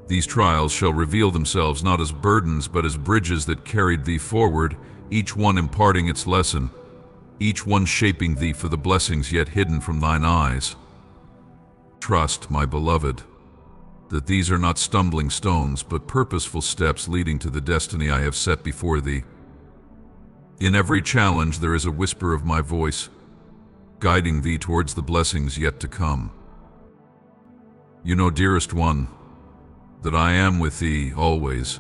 These trials shall reveal themselves not as burdens, but as bridges that carried thee forward, each one imparting its lesson, each one shaping thee for the blessings yet hidden from thine eyes. Trust, my beloved, that these are not stumbling stones, but purposeful steps leading to the destiny I have set before thee. In every challenge there is a whisper of my voice, guiding thee towards the blessings yet to come. You know, dearest one, that I am with thee always,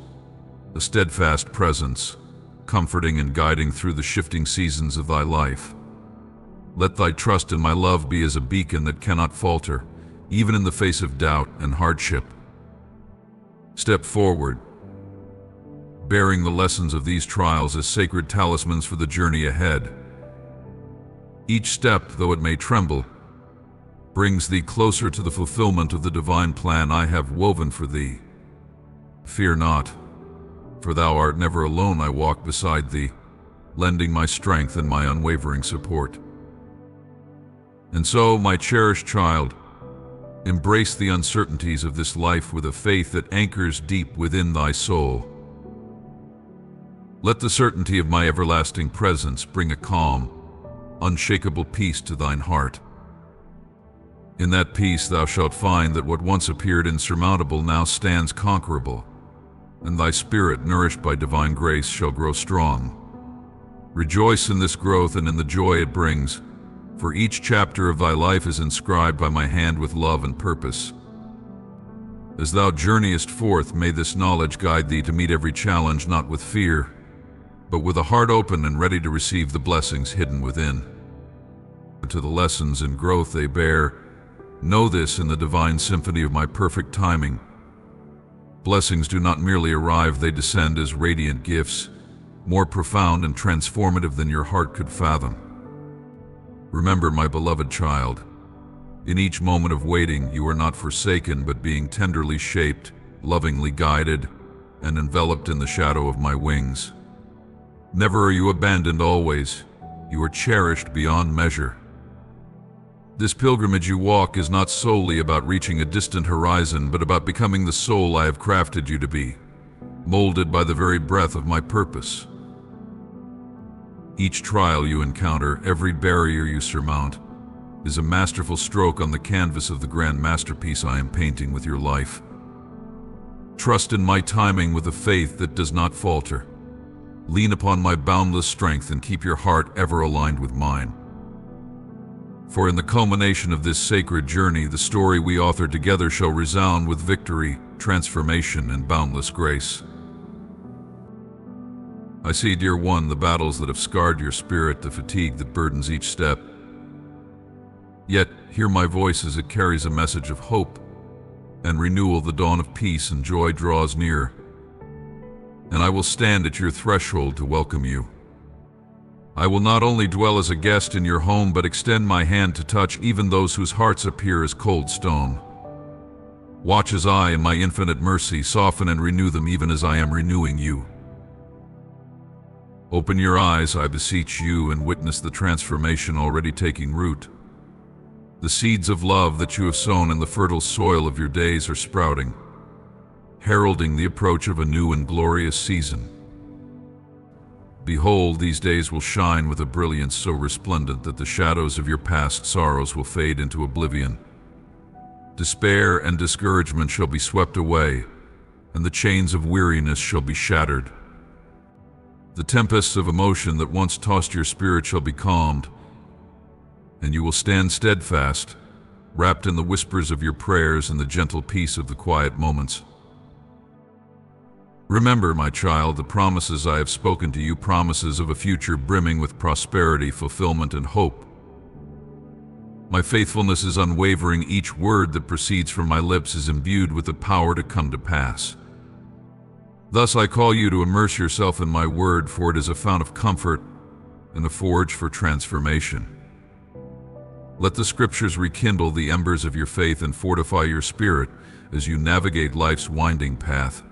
a steadfast presence, comforting and guiding through the shifting seasons of thy life. Let thy trust in my love be as a beacon that cannot falter, even in the face of doubt and hardship. Step forward, bearing the lessons of these trials as sacred talismans for the journey ahead. Each step, though it may tremble, brings thee closer to the fulfillment of the divine plan I have woven for thee. Fear not, for thou art never alone. I walk beside thee, lending my strength and my unwavering support. And so, my cherished child, embrace the uncertainties of this life with a faith that anchors deep within thy soul. Let the certainty of my everlasting presence bring a calm, unshakable peace to thine heart. In that peace thou shalt find that what once appeared insurmountable now stands conquerable, and thy spirit, nourished by divine grace, shall grow strong. Rejoice in this growth and in the joy it brings, for each chapter of thy life is inscribed by my hand with love and purpose. As thou journeyest forth, may this knowledge guide thee to meet every challenge not with fear, but with a heart open and ready to receive the blessings hidden within. To the lessons and growth they bear, know this in the divine symphony of my perfect timing. Blessings do not merely arrive, they descend as radiant gifts, more profound and transformative than your heart could fathom. Remember, my beloved child, in each moment of waiting, you are not forsaken, but being tenderly shaped, lovingly guided, and enveloped in the shadow of my wings. Never are you abandoned, always. You are cherished beyond measure. This pilgrimage you walk is not solely about reaching a distant horizon, but about becoming the soul I have crafted you to be, molded by the very breath of my purpose. Each trial you encounter, every barrier you surmount, is a masterful stroke on the canvas of the grand masterpiece I am painting with your life. Trust in my timing with a faith that does not falter. Lean upon my boundless strength and keep your heart ever aligned with mine. For in the culmination of this sacred journey, the story we author together shall resound with victory, transformation, and boundless grace. I see, dear one, the battles that have scarred your spirit, the fatigue that burdens each step. Yet, hear my voice as it carries a message of hope and renewal. The dawn of peace and joy draws near, and I will stand at your threshold to welcome you. I will not only dwell as a guest in your home, but extend my hand to touch even those whose hearts appear as cold stone. Watch as I, in my infinite mercy, soften and renew them even as I am renewing you. Open your eyes, I beseech you, and witness the transformation already taking root. The seeds of love that you have sown in the fertile soil of your days are sprouting, heralding the approach of a new and glorious season. Behold, these days will shine with a brilliance so resplendent that the shadows of your past sorrows will fade into oblivion. Despair and discouragement shall be swept away, and the chains of weariness shall be shattered. The tempests of emotion that once tossed your spirit shall be calmed, and you will stand steadfast, wrapped in the whispers of your prayers and the gentle peace of the quiet moments. Remember, my child, the promises I have spoken to you, promises of a future brimming with prosperity, fulfillment, and hope. My faithfulness is unwavering. Each word that proceeds from my lips is imbued with the power to come to pass. Thus I call you to immerse yourself in my word, for it is a fount of comfort and a forge for transformation. Let the scriptures rekindle the embers of your faith and fortify your spirit as you navigate life's winding path.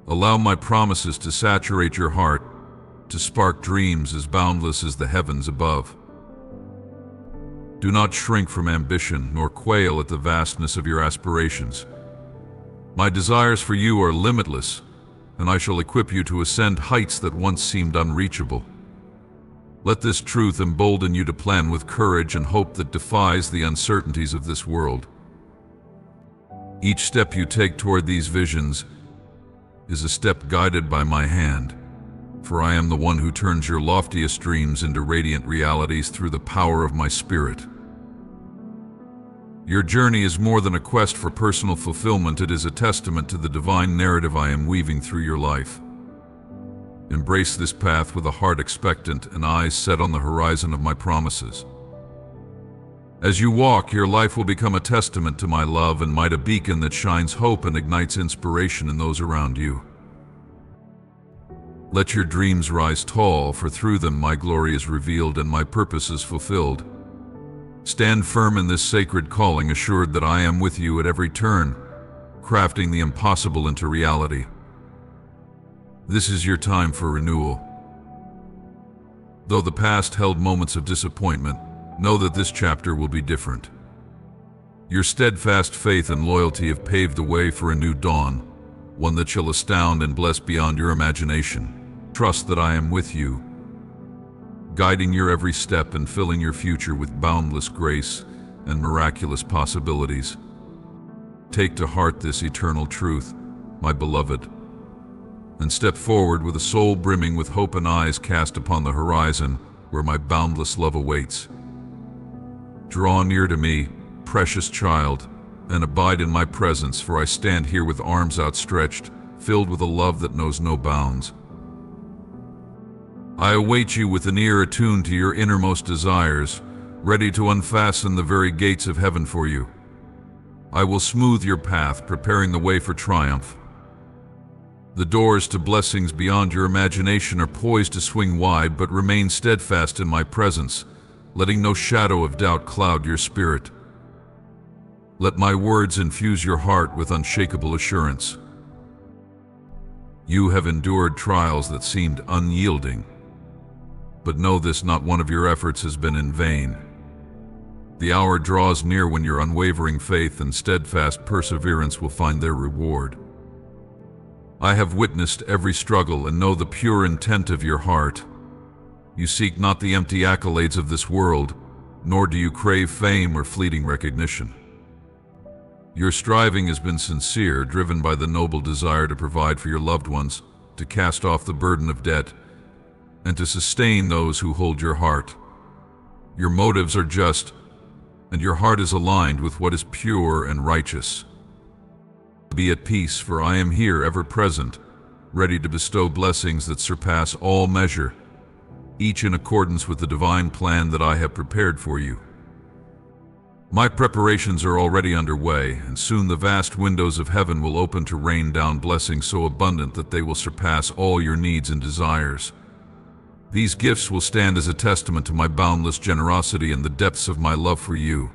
Allow my promises to saturate your heart, to spark dreams as boundless as the heavens above. Do not shrink from ambition, nor quail at the vastness of your aspirations. My desires for you are limitless, and I shall equip you to ascend heights that once seemed unreachable. Let this truth embolden you to plan with courage and hope that defies the uncertainties of this world. Each step you take toward these visions is a step guided by my hand, for I am the one who turns your loftiest dreams into radiant realities through the power of my spirit. Your journey is more than a quest for personal fulfillment. It is a testament to the divine narrative I am weaving through your life. Embrace this path with a heart expectant and eyes set on the horizon of my promises. As you walk, your life will become a testament to my love and might, a beacon that shines hope and ignites inspiration in those around you. Let your dreams rise tall, for through them my glory is revealed and my purpose is fulfilled. Stand firm in this sacred calling, assured that I am with you at every turn, crafting the impossible into reality. This is your time for renewal. Though the past held moments of disappointment, know that this chapter will be different. Your steadfast faith and loyalty have paved the way for a new dawn, one that shall astound and bless beyond your imagination. Trust that I am with you, guiding your every step and filling your future with boundless grace and miraculous possibilities. Take to heart this eternal truth, my beloved. and step forward with a soul brimming with hope and eyes cast upon the horizon where my boundless love awaits. Draw near to me, precious child, and abide in my presence, for I stand here with arms outstretched, filled with a love that knows no bounds. I await you with an ear attuned to your innermost desires, ready to unfasten the very gates of heaven for you. I will smooth your path, preparing the way for triumph. The doors to blessings beyond your imagination are poised to swing wide, but remain steadfast in my presence, letting no shadow of doubt cloud your spirit. Let my words infuse your heart with unshakable assurance. You have endured trials that seemed unyielding, but know this: not one of your efforts has been in vain. The hour draws near when your unwavering faith and steadfast perseverance will find their reward. I have witnessed every struggle and know the pure intent of your heart. You seek not the empty accolades of this world, nor do you crave fame or fleeting recognition. Your striving has been sincere, driven by the noble desire to provide for your loved ones, to cast off the burden of debt, and to sustain those who hold your heart. Your motives are just, and your heart is aligned with what is pure and righteous. Be at peace, for I am here ever present, ready to bestow blessings that surpass all measure, each in accordance with the divine plan that I have prepared for you. My preparations are already underway, and soon the vast windows of heaven will open to rain down blessings so abundant that they will surpass all your needs and desires. These gifts will stand as a testament to my boundless generosity and the depths of my love for you.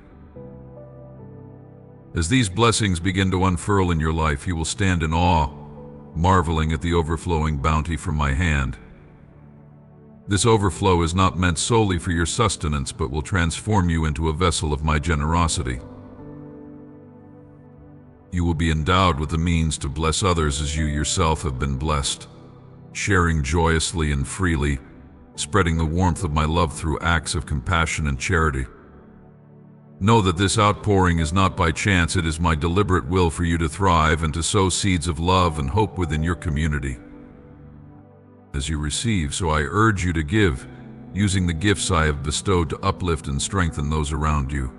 As these blessings begin to unfurl in your life, you will stand in awe, marveling at the overflowing bounty from my hand. This overflow is not meant solely for your sustenance, but will transform you into a vessel of my generosity. You will be endowed with the means to bless others as you yourself have been blessed, sharing joyously and freely, spreading the warmth of my love through acts of compassion and charity. Know that this outpouring is not by chance. It is my deliberate will for you to thrive and to sow seeds of love and hope within your community. As you receive, so I urge you to give, using the gifts I have bestowed to uplift and strengthen those around you.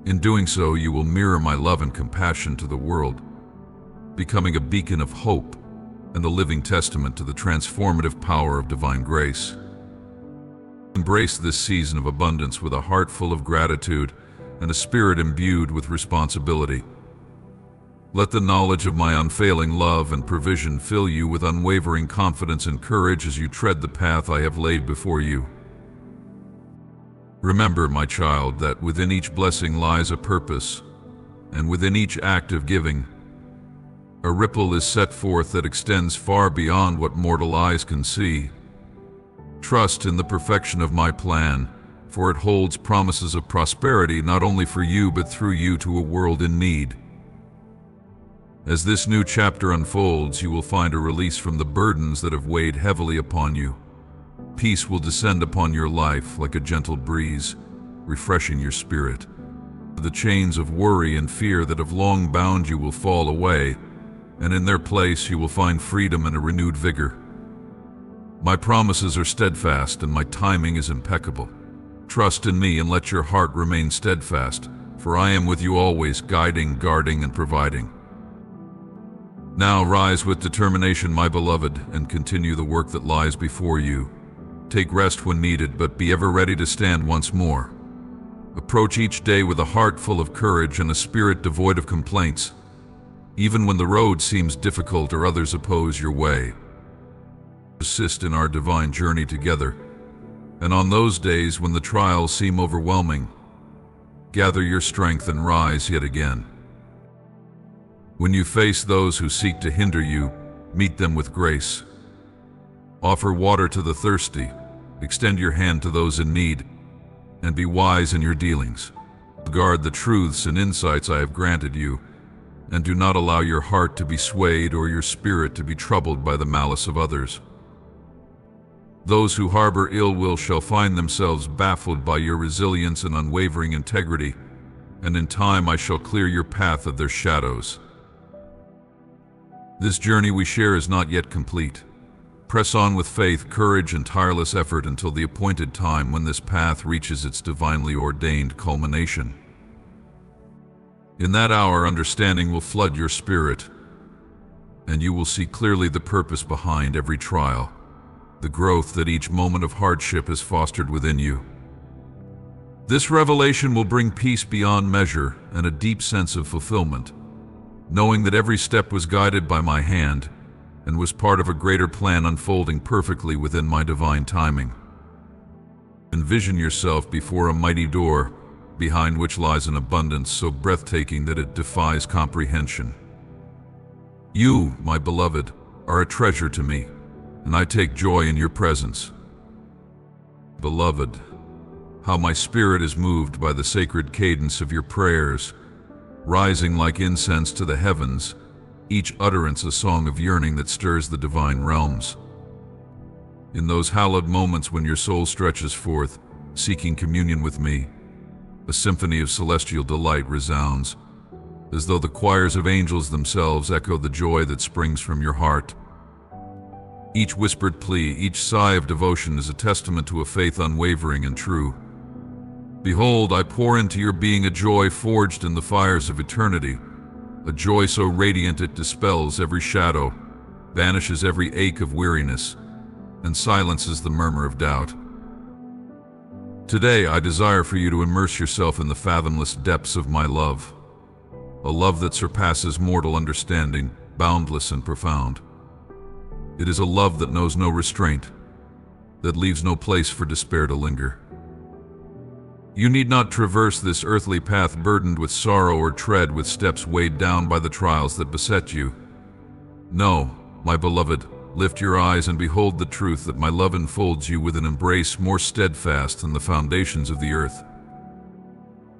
In doing so, you will mirror my love and compassion to the world, becoming a beacon of hope and a living testament to the transformative power of divine grace. Embrace this season of abundance with a heart full of gratitude and a spirit imbued with responsibility. Let the knowledge of my unfailing love and provision fill you with unwavering confidence and courage as you tread the path I have laid before you. Remember, my child, that within each blessing lies a purpose, and within each act of giving, a ripple is set forth that extends far beyond what mortal eyes can see. Trust in the perfection of my plan, for it holds promises of prosperity not only for you but through you to a world in need. As this new chapter unfolds, you will find a release from the burdens that have weighed heavily upon you. Peace will descend upon your life like a gentle breeze, refreshing your spirit. The chains of worry and fear that have long bound you will fall away, and in their place you will find freedom and a renewed vigor. My promises are steadfast and my timing is impeccable. Trust in me and let your heart remain steadfast, for I am with you always, guiding, guarding, and providing. Now rise with determination, my beloved, and continue the work that lies before you. Take rest when needed, but be ever ready to stand once more. Approach each day with a heart full of courage and a spirit devoid of complaints, even when the road seems difficult or others oppose your way. Assist in our divine journey together, and on those days when the trials seem overwhelming, gather your strength and rise yet again. When you face those who seek to hinder you, meet them with grace. Offer water to the thirsty, extend your hand to those in need, and be wise in your dealings. Guard the truths and insights I have granted you, and do not allow your heart to be swayed or your spirit to be troubled by the malice of others. Those who harbor ill will shall find themselves baffled by your resilience and unwavering integrity, and in time I shall clear your path of their shadows. This journey we share is not yet complete. Press on with faith, courage, and tireless effort until the appointed time when this path reaches its divinely ordained culmination. In that hour, understanding will flood your spirit, and you will see clearly the purpose behind every trial, the growth that each moment of hardship has fostered within you. This revelation will bring peace beyond measure and a deep sense of fulfillment, knowing that every step was guided by my hand and was part of a greater plan unfolding perfectly within my divine timing. Envision yourself before a mighty door, behind which lies an abundance so breathtaking that it defies comprehension. You, my beloved, are a treasure to me, and I take joy in your presence. Beloved, how my spirit is moved by the sacred cadence of your prayers, rising like incense to the heavens, each utterance a song of yearning that stirs the divine realms. In those hallowed moments when your soul stretches forth, seeking communion with me, a symphony of celestial delight resounds, as though the choirs of angels themselves echo the joy that springs from your heart. Each whispered plea, each sigh of devotion is a testament to a faith unwavering and true. Behold, I pour into your being a joy forged in the fires of eternity, a joy so radiant it dispels every shadow, banishes every ache of weariness, and silences the murmur of doubt. Today, I desire for you to immerse yourself in the fathomless depths of my love, a love that surpasses mortal understanding, boundless and profound. It is a love that knows no restraint, that leaves no place for despair to linger. You need not traverse this earthly path burdened with sorrow or tread with steps weighed down by the trials that beset you. No, my beloved, lift your eyes and behold the truth that my love enfolds you with an embrace more steadfast than the foundations of the earth.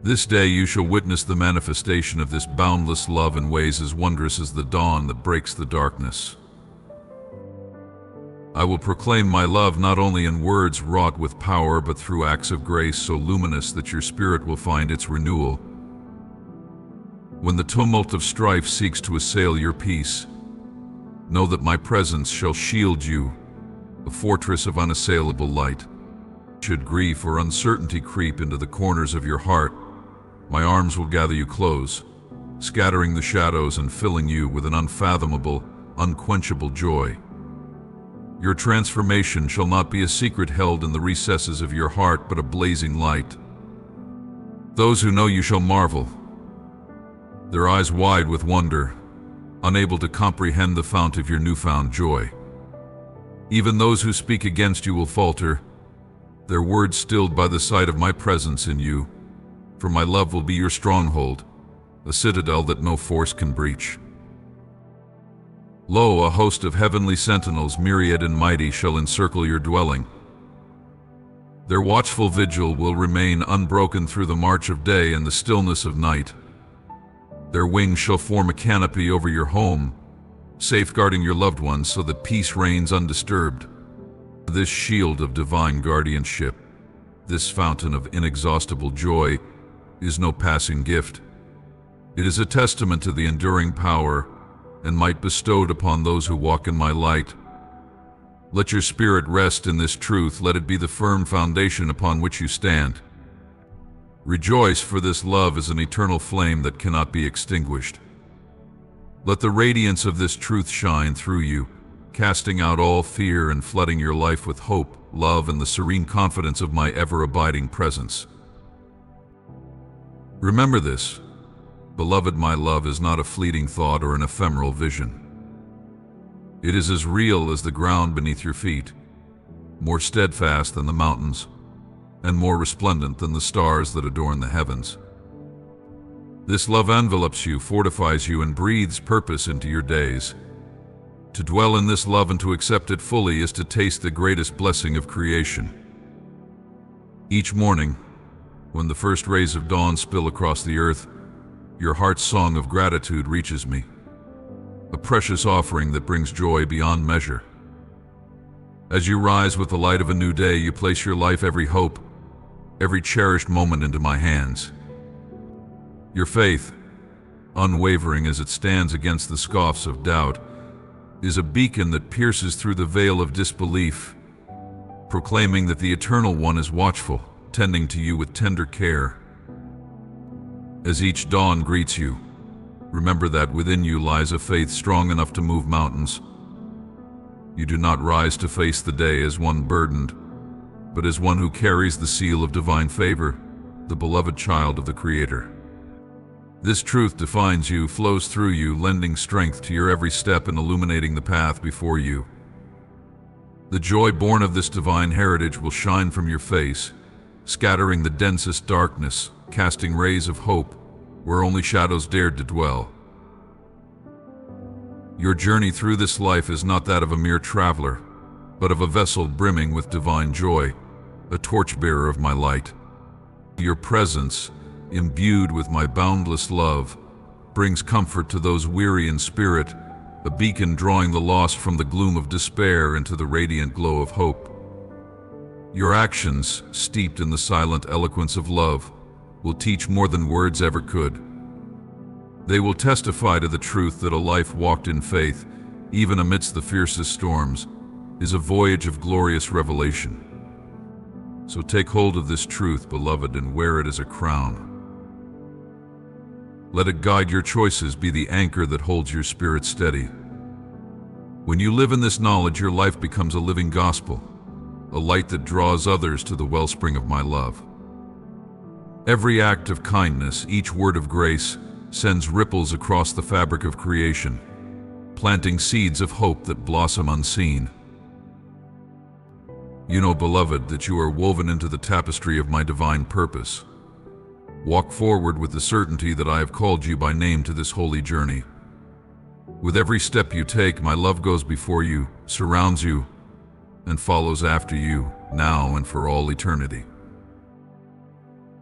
This day you shall witness the manifestation of this boundless love in ways as wondrous as the dawn that breaks the darkness. I will proclaim my love not only in words wrought with power, but through acts of grace so luminous that your spirit will find its renewal. When the tumult of strife seeks to assail your peace, know that my presence shall shield you, a fortress of unassailable light. Should grief or uncertainty creep into the corners of your heart, my arms will gather you close, scattering the shadows and filling you with an unfathomable, unquenchable joy. Your transformation shall not be a secret held in the recesses of your heart, but a blazing light. Those who know you shall marvel, their eyes wide with wonder, unable to comprehend the fount of your newfound joy. Even those who speak against you will falter, their words stilled by the sight of my presence in you, for my love will be your stronghold, a citadel that no force can breach. Lo, a host of heavenly sentinels, myriad and mighty, shall encircle your dwelling. Their watchful vigil will remain unbroken through the march of day and the stillness of night. Their wings shall form a canopy over your home, safeguarding your loved ones so that peace reigns undisturbed. This shield of divine guardianship, this fountain of inexhaustible joy, is no passing gift. It is a testament to the enduring power and might bestowed upon those who walk in my light. Let your spirit rest in this truth. Let it be the firm foundation upon which you stand. Rejoice, for this love is an eternal flame that cannot be extinguished. Let the radiance of this truth shine through you, casting out all fear and flooding your life with hope, love, and the serene confidence of my ever-abiding presence. Remember this, beloved, my love is not a fleeting thought or an ephemeral vision. It is as real as the ground beneath your feet, more steadfast than the mountains, and more resplendent than the stars that adorn the heavens. This love envelops you, fortifies you, and breathes purpose into your days. To dwell in this love and to accept it fully is to taste the greatest blessing of creation. Each morning, when the first rays of dawn spill across the earth, your heart's song of gratitude reaches me, a precious offering that brings joy beyond measure. As you rise with the light of a new day, you place your life, every hope, every cherished moment into my hands. Your faith, unwavering as it stands against the scoffs of doubt, is a beacon that pierces through the veil of disbelief, proclaiming that the Eternal One is watchful, tending to you with tender care. As each dawn greets you, remember that within you lies a faith strong enough to move mountains. You do not rise to face the day as one burdened, but as one who carries the seal of divine favor, the beloved child of the Creator. This truth defines you, flows through you, lending strength to your every step and illuminating the path before you. The joy born of this divine heritage will shine from your face, scattering the densest darkness, casting rays of hope where only shadows dared to dwell. Your journey through this life is not that of a mere traveler, but of a vessel brimming with divine joy, a torchbearer of my light. Your presence, imbued with my boundless love, brings comfort to those weary in spirit, a beacon drawing the lost from the gloom of despair into the radiant glow of hope. Your actions, steeped in the silent eloquence of love, will teach more than words ever could. They will testify to the truth that a life walked in faith, even amidst the fiercest storms, is a voyage of glorious revelation. So take hold of this truth, beloved, and wear it as a crown. Let it guide your choices, be the anchor that holds your spirit steady. When you live in this knowledge, your life becomes a living gospel, a light that draws others to the wellspring of my love. Every act of kindness, each word of grace, sends ripples across the fabric of creation, planting seeds of hope that blossom unseen. You know, beloved, that you are woven into the tapestry of my divine purpose. Walk forward with the certainty that I have called you by name to this holy journey. With every step you take, my love goes before you, surrounds you, and follows after you, now and for all eternity.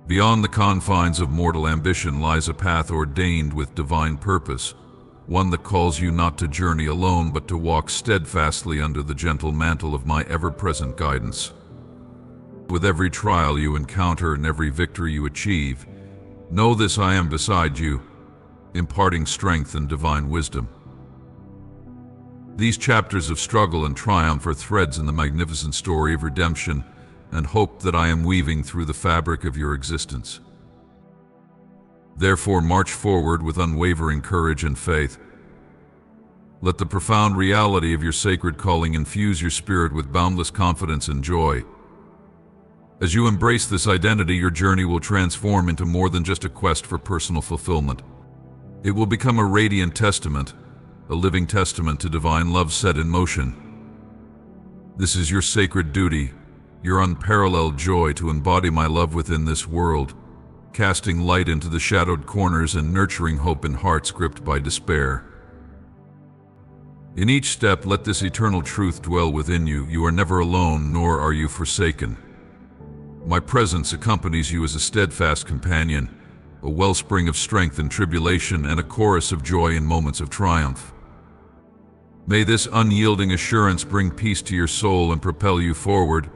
Beyond the confines of mortal ambition lies a path ordained with divine purpose, one that calls you not to journey alone, but to walk steadfastly under the gentle mantle of my ever-present guidance. With every trial you encounter and every victory you achieve, know this: I am beside you, imparting strength and divine wisdom. These chapters of struggle and triumph are threads in the magnificent story of redemption and hope that I am weaving through the fabric of your existence. Therefore, march forward with unwavering courage and faith. Let the profound reality of your sacred calling infuse your spirit with boundless confidence and joy. As you embrace this identity, your journey will transform into more than just a quest for personal fulfillment. It will become a radiant testament, a living testament to divine love set in motion. This is your sacred duty, your unparalleled joy to embody my love within this world, casting light into the shadowed corners and nurturing hope in hearts gripped by despair. In each step, let this eternal truth dwell within you: you are never alone, nor are you forsaken. My presence accompanies you as a steadfast companion, a wellspring of strength in tribulation and a chorus of joy in moments of triumph. May this unyielding assurance bring peace to your soul and propel you forward,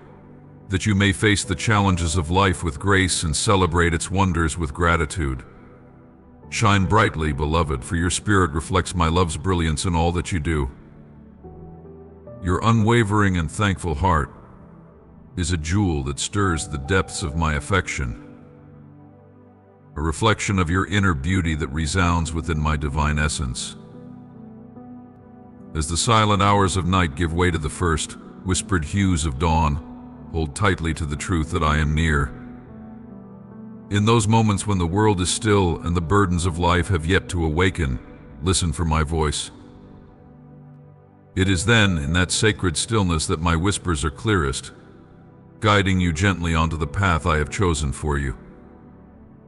that you may face the challenges of life with grace and celebrate its wonders with gratitude. Shine brightly, beloved, for your spirit reflects my love's brilliance in all that you do. Your unwavering and thankful heart is a jewel that stirs the depths of my affection, a reflection of your inner beauty that resounds within my divine essence. As the silent hours of night give way to the first whispered hues of dawn, hold tightly to the truth that I am near. In those moments when the world is still and the burdens of life have yet to awaken, listen for my voice. It is then, in that sacred stillness, that my whispers are clearest, guiding you gently onto the path I have chosen for you.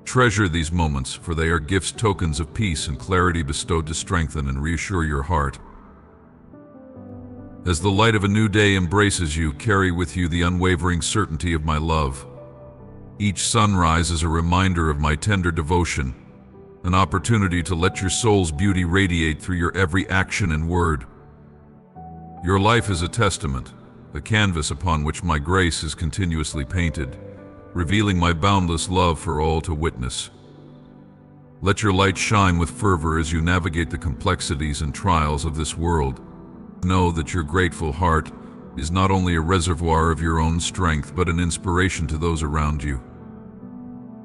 Treasure these moments, for they are gifts, tokens of peace and clarity bestowed to strengthen and reassure your heart. As the light of a new day embraces you, carry with you the unwavering certainty of my love. Each sunrise is a reminder of my tender devotion, an opportunity to let your soul's beauty radiate through your every action and word. Your life is a testament, a canvas upon which my grace is continuously painted, revealing my boundless love for all to witness. Let your light shine with fervor as you navigate the complexities and trials of this world, Know that your grateful heart is not only a reservoir of your own strength, but an inspiration to those around you.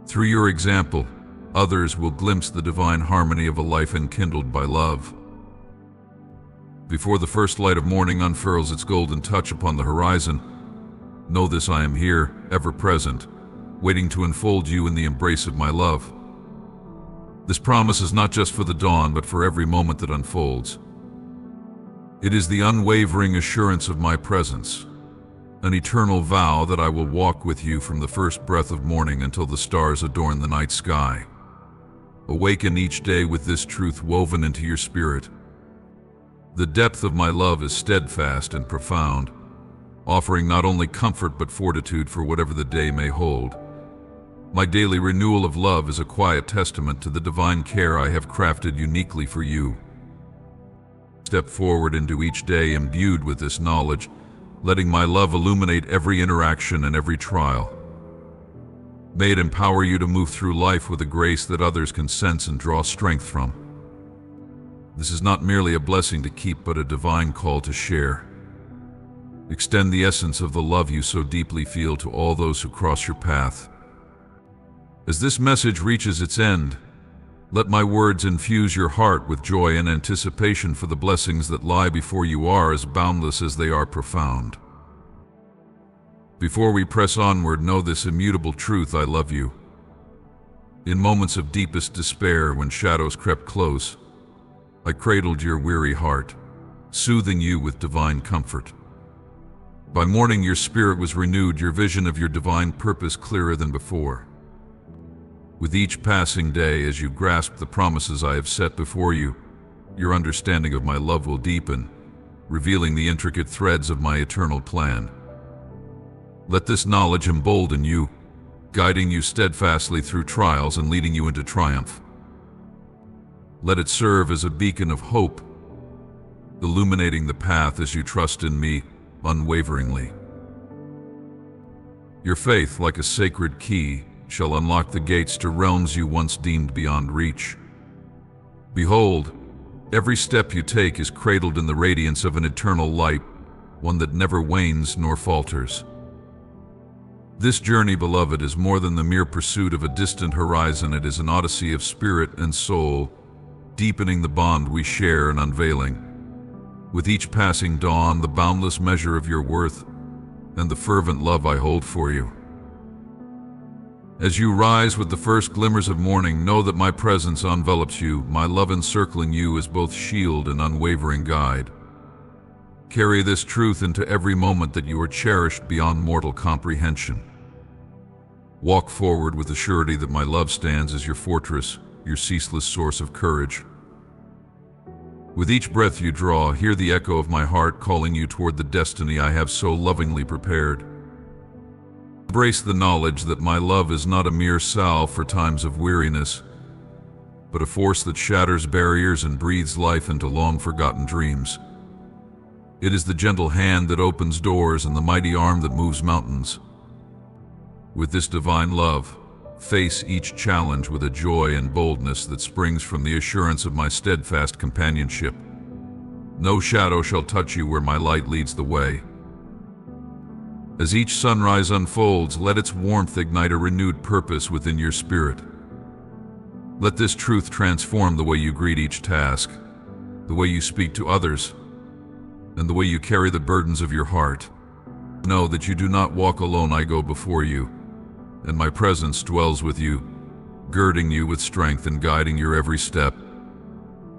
Through your example, others will glimpse the divine harmony of a life enkindled by love. Before the first light of morning unfurls its golden touch upon the horizon, know this: I am here, ever present, waiting to enfold you in the embrace of my love. This promise is not just for the dawn, but for every moment that unfolds. It is the unwavering assurance of my presence, an eternal vow that I will walk with you from the first breath of morning until the stars adorn the night sky. Awaken each day with this truth woven into your spirit. The depth of my love is steadfast and profound, offering not only comfort but fortitude for whatever the day may hold. My daily renewal of love is a quiet testament to the divine care I have crafted uniquely for you. Step forward into each day imbued with this knowledge, letting my love illuminate every interaction and every trial. May it empower you to move through life with a grace that others can sense and draw strength from. This is not merely a blessing to keep, but a divine call to share. Extend the essence of the love you so deeply feel to all those who cross your path. As this message reaches its end, let my words infuse your heart with joy and anticipation for the blessings that lie before you are as boundless as they are profound. Before we press onward, know this immutable truth: I love you. In moments of deepest despair, when shadows crept close, I cradled your weary heart, soothing you with divine comfort. By morning your spirit was renewed, your vision of your divine purpose clearer than before. With each passing day, as you grasp the promises I have set before you, your understanding of my love will deepen, revealing the intricate threads of my eternal plan. Let this knowledge embolden you, guiding you steadfastly through trials and leading you into triumph. Let it serve as a beacon of hope, illuminating the path as you trust in me unwaveringly. Your faith, like a sacred key, shall unlock the gates to realms you once deemed beyond reach. Behold, every step you take is cradled in the radiance of an eternal light, one that never wanes nor falters. This journey, beloved, is more than the mere pursuit of a distant horizon. It is an odyssey of spirit and soul, deepening the bond we share and unveiling, with each passing dawn, the boundless measure of your worth and the fervent love I hold for you. As you rise with the first glimmers of morning, know that my presence envelops you, my love encircling you as both shield and unwavering guide. Carry this truth into every moment that you are cherished beyond mortal comprehension. Walk forward with the surety that my love stands as your fortress, your ceaseless source of courage. With each breath you draw, hear the echo of my heart calling you toward the destiny I have so lovingly prepared. Embrace the knowledge that my love is not a mere salve for times of weariness, but a force that shatters barriers and breathes life into long-forgotten dreams. It is the gentle hand that opens doors and the mighty arm that moves mountains. With this divine love, face each challenge with a joy and boldness that springs from the assurance of my steadfast companionship. No shadow shall touch you where my light leads the way. As each sunrise unfolds, let its warmth ignite a renewed purpose within your spirit. Let this truth transform the way you greet each task, the way you speak to others, and the way you carry the burdens of your heart. Know that you do not walk alone. I go before you, and my presence dwells with you, girding you with strength and guiding your every step.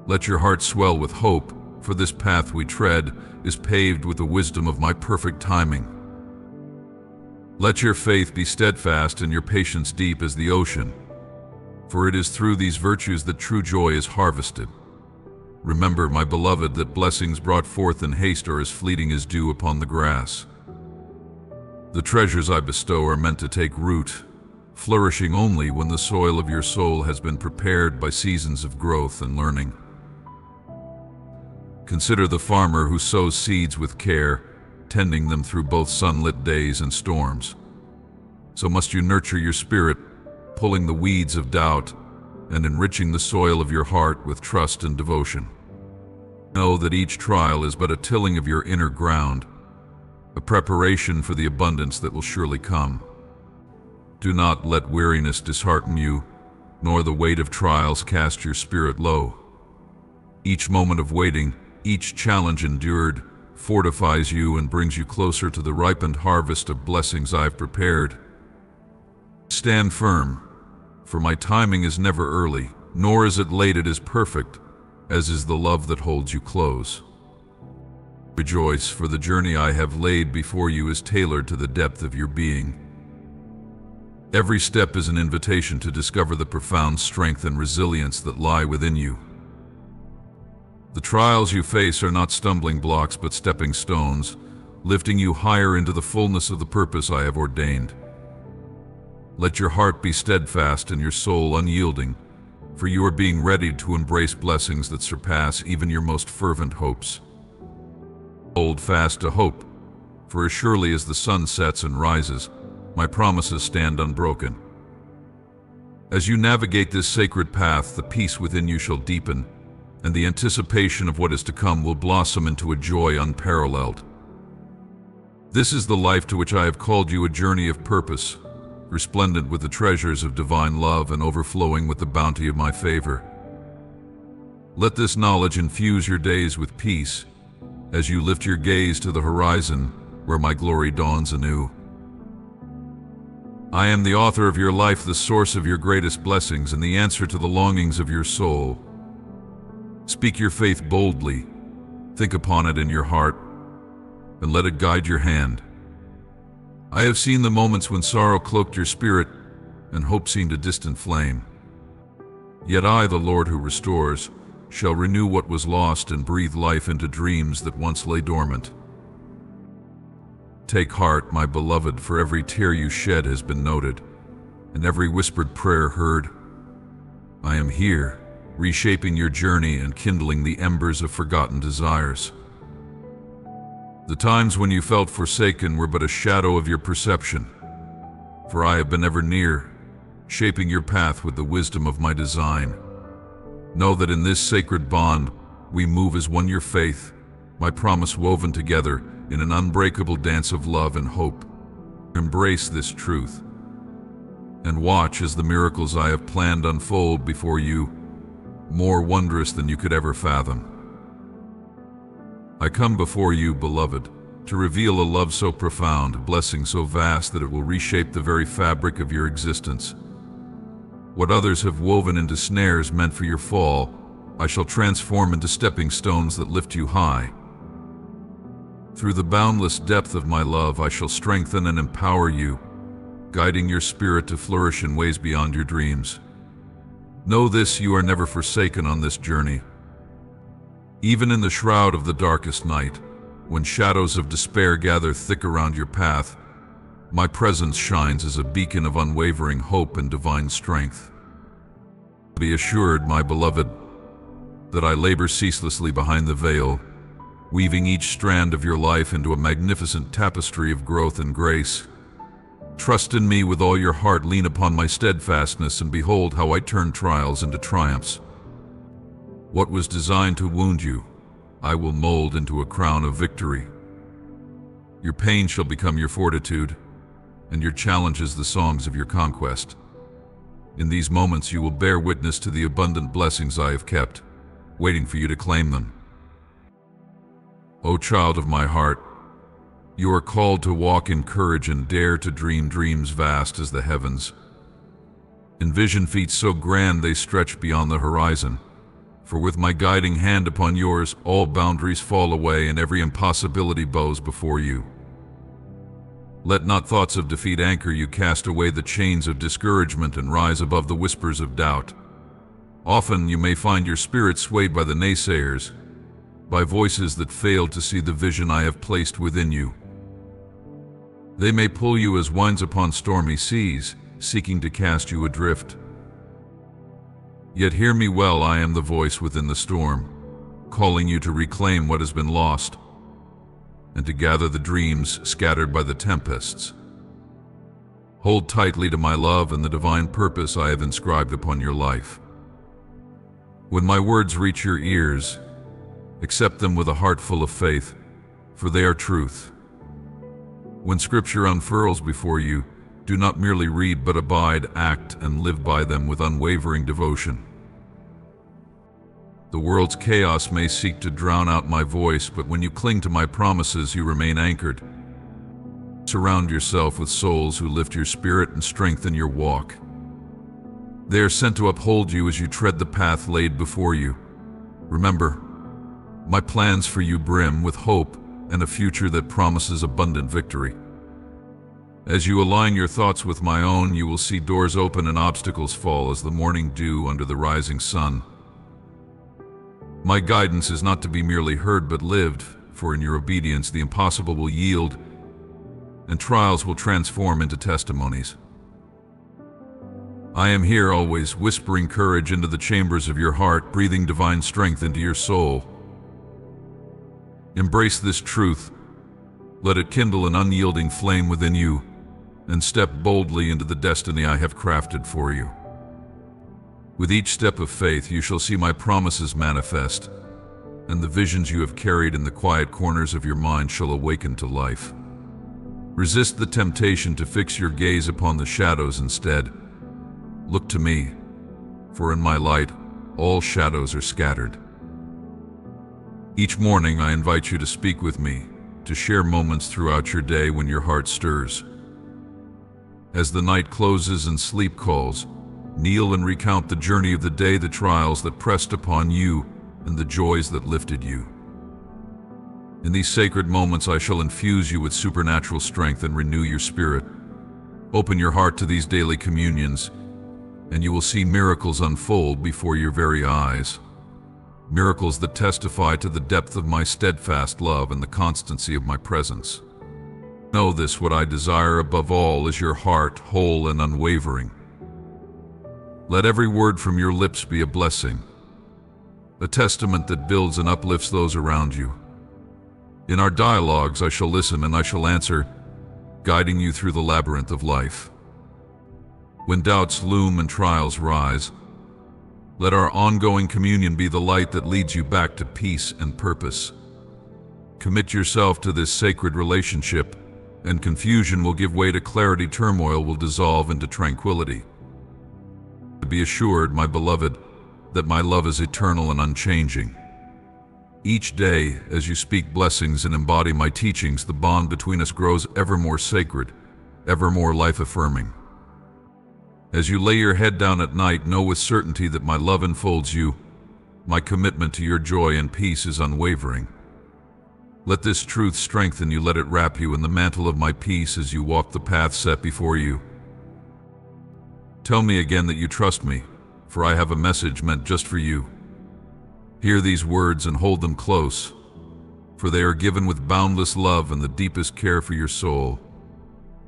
Let your heart swell with hope, for this path we tread is paved with the wisdom of my perfect timing. Let your faith be steadfast and your patience deep as the ocean, for it is through these virtues that true joy is harvested. Remember, my beloved, that blessings brought forth in haste are as fleeting as dew upon the grass. The treasures I bestow are meant to take root, flourishing only when the soil of your soul has been prepared by seasons of growth and learning. Consider the farmer who sows seeds with care, tending them through both sunlit days and storms. So must you nurture your spirit, pulling the weeds of doubt and enriching the soil of your heart with trust and devotion. Know that each trial is but a tilling of your inner ground, a preparation for the abundance that will surely come. Do not let weariness dishearten you, nor the weight of trials cast your spirit low. Each moment of waiting, each challenge endured, fortifies you and brings you closer to the ripened harvest of blessings I've prepared. Stand firm, for my timing is never early, nor is it late. It is perfect, as is the love that holds you close. Rejoice, for the journey I have laid before you is tailored to the depth of your being. Every step is an invitation to discover the profound strength and resilience that lie within you. The trials you face are not stumbling blocks but stepping stones, lifting you higher into the fullness of the purpose I have ordained. Let your heart be steadfast and your soul unyielding, for you are being readied to embrace blessings that surpass even your most fervent hopes. Hold fast to hope, for as surely as the sun sets and rises, my promises stand unbroken. As you navigate this sacred path, the peace within you shall deepen, and the anticipation of what is to come will blossom into a joy unparalleled. This is the life to which I have called you, a journey of purpose, resplendent with the treasures of divine love and overflowing with the bounty of my favor. Let this knowledge infuse your days with peace, as you lift your gaze to the horizon where my glory dawns anew. I am the author of your life, the source of your greatest blessings, and the answer to the longings of your soul. Speak your faith boldly, think upon it in your heart, and let it guide your hand. I have seen the moments when sorrow cloaked your spirit and hope seemed a distant flame. Yet I, the Lord who restores, shall renew what was lost and breathe life into dreams that once lay dormant. Take heart, my beloved, for every tear you shed has been noted, and every whispered prayer heard. I am here, reshaping your journey and kindling the embers of forgotten desires. The times when you felt forsaken were but a shadow of your perception, for I have been ever near, shaping your path with the wisdom of my design. Know that in this sacred bond, we move as one, your faith, my promise woven together in an unbreakable dance of love and hope. Embrace this truth, and watch as the miracles I have planned unfold before you, more wondrous than you could ever fathom. I come before you, beloved, to reveal a love so profound, a blessing so vast that it will reshape the very fabric of your existence. What others have woven into snares meant for your fall, I shall transform into stepping stones that lift you high. Through the boundless depth of my love, I shall strengthen and empower you, guiding your spirit to flourish in ways beyond your dreams. Know this: you are never forsaken on this journey. Even in the shroud of the darkest night, when shadows of despair gather thick around your path, my presence shines as a beacon of unwavering hope and divine strength. Be assured, my beloved, that I labor ceaselessly behind the veil, weaving each strand of your life into a magnificent tapestry of growth and grace. Trust in me with all your heart, lean upon my steadfastness, and behold how I turn trials into triumphs. What was designed to wound you, I will mold into a crown of victory. Your pain shall become your fortitude, and your challenges the songs of your conquest. In these moments you will bear witness to the abundant blessings I have kept, waiting for you to claim them. O child of my heart, you are called to walk in courage and dare to dream dreams vast as the heavens. Envision feats so grand they stretch beyond the horizon, for with my guiding hand upon yours, all boundaries fall away and every impossibility bows before you. Let not thoughts of defeat anchor you, cast away the chains of discouragement and rise above the whispers of doubt. Often you may find your spirit swayed by the naysayers, by voices that fail to see the vision I have placed within you. They may pull you as winds upon stormy seas, seeking to cast you adrift. Yet hear me well, I am the voice within the storm, calling you to reclaim what has been lost, and to gather the dreams scattered by the tempests. Hold tightly to my love and the divine purpose I have inscribed upon your life. When my words reach your ears, Accept them with a heart full of faith, for they are truth. When Scripture unfurls before you, do not merely read but abide, act, and live by them with unwavering devotion. The world's chaos may seek to drown out my voice, but when you cling to my promises, you remain anchored. Surround yourself with souls who lift your spirit and strengthen your walk. They are sent to uphold you as you tread the path laid before you. Remember, my plans for you brim with hope and a future that promises abundant victory. As you align your thoughts with my own, you will see doors open and obstacles fall as the morning dew under the rising sun. My guidance is not to be merely heard but lived, for in your obedience the impossible will yield, and trials will transform into testimonies. I am here always, whispering courage into the chambers of your heart, breathing divine strength into your soul. Embrace this truth, let it kindle an unyielding flame within you, and step boldly into the destiny I have crafted for you. With each step of faith, you shall see my promises manifest, and the visions you have carried in the quiet corners of your mind shall awaken to life. Resist the temptation to fix your gaze upon the shadows instead. Look to me, for in my light, all shadows are scattered. Each morning, I invite you to speak with me, to share moments throughout your day when your heart stirs. As the night closes and sleep calls, kneel and recount the journey of the day, the trials that pressed upon you, and the joys that lifted you. In these sacred moments, I shall infuse you with supernatural strength and renew your spirit. Open your heart to these daily communions, and you will see miracles unfold before your very eyes. Miracles that testify to the depth of my steadfast love and the constancy of my presence. Know this, what I desire above all is your heart whole and unwavering. Let every word from your lips be a blessing, a testament that builds and uplifts those around you. In our dialogues, I shall listen and I shall answer, guiding you through the labyrinth of life. When doubts loom and trials rise, let our ongoing communion be the light that leads you back to peace and purpose. Commit yourself to this sacred relationship, and confusion will give way to clarity, turmoil will dissolve into tranquility. Be assured, my beloved, that my love is eternal and unchanging. Each day, as you speak blessings and embody my teachings, the bond between us grows ever more sacred, ever more life-affirming. As you lay your head down at night, know with certainty that my love enfolds you. My commitment to your joy and peace is unwavering. Let this truth strengthen you, let it wrap you in the mantle of my peace as you walk the path set before you. Tell me again that you trust me, for I have a message meant just for you. Hear these words and hold them close, for they are given with boundless love and the deepest care for your soul.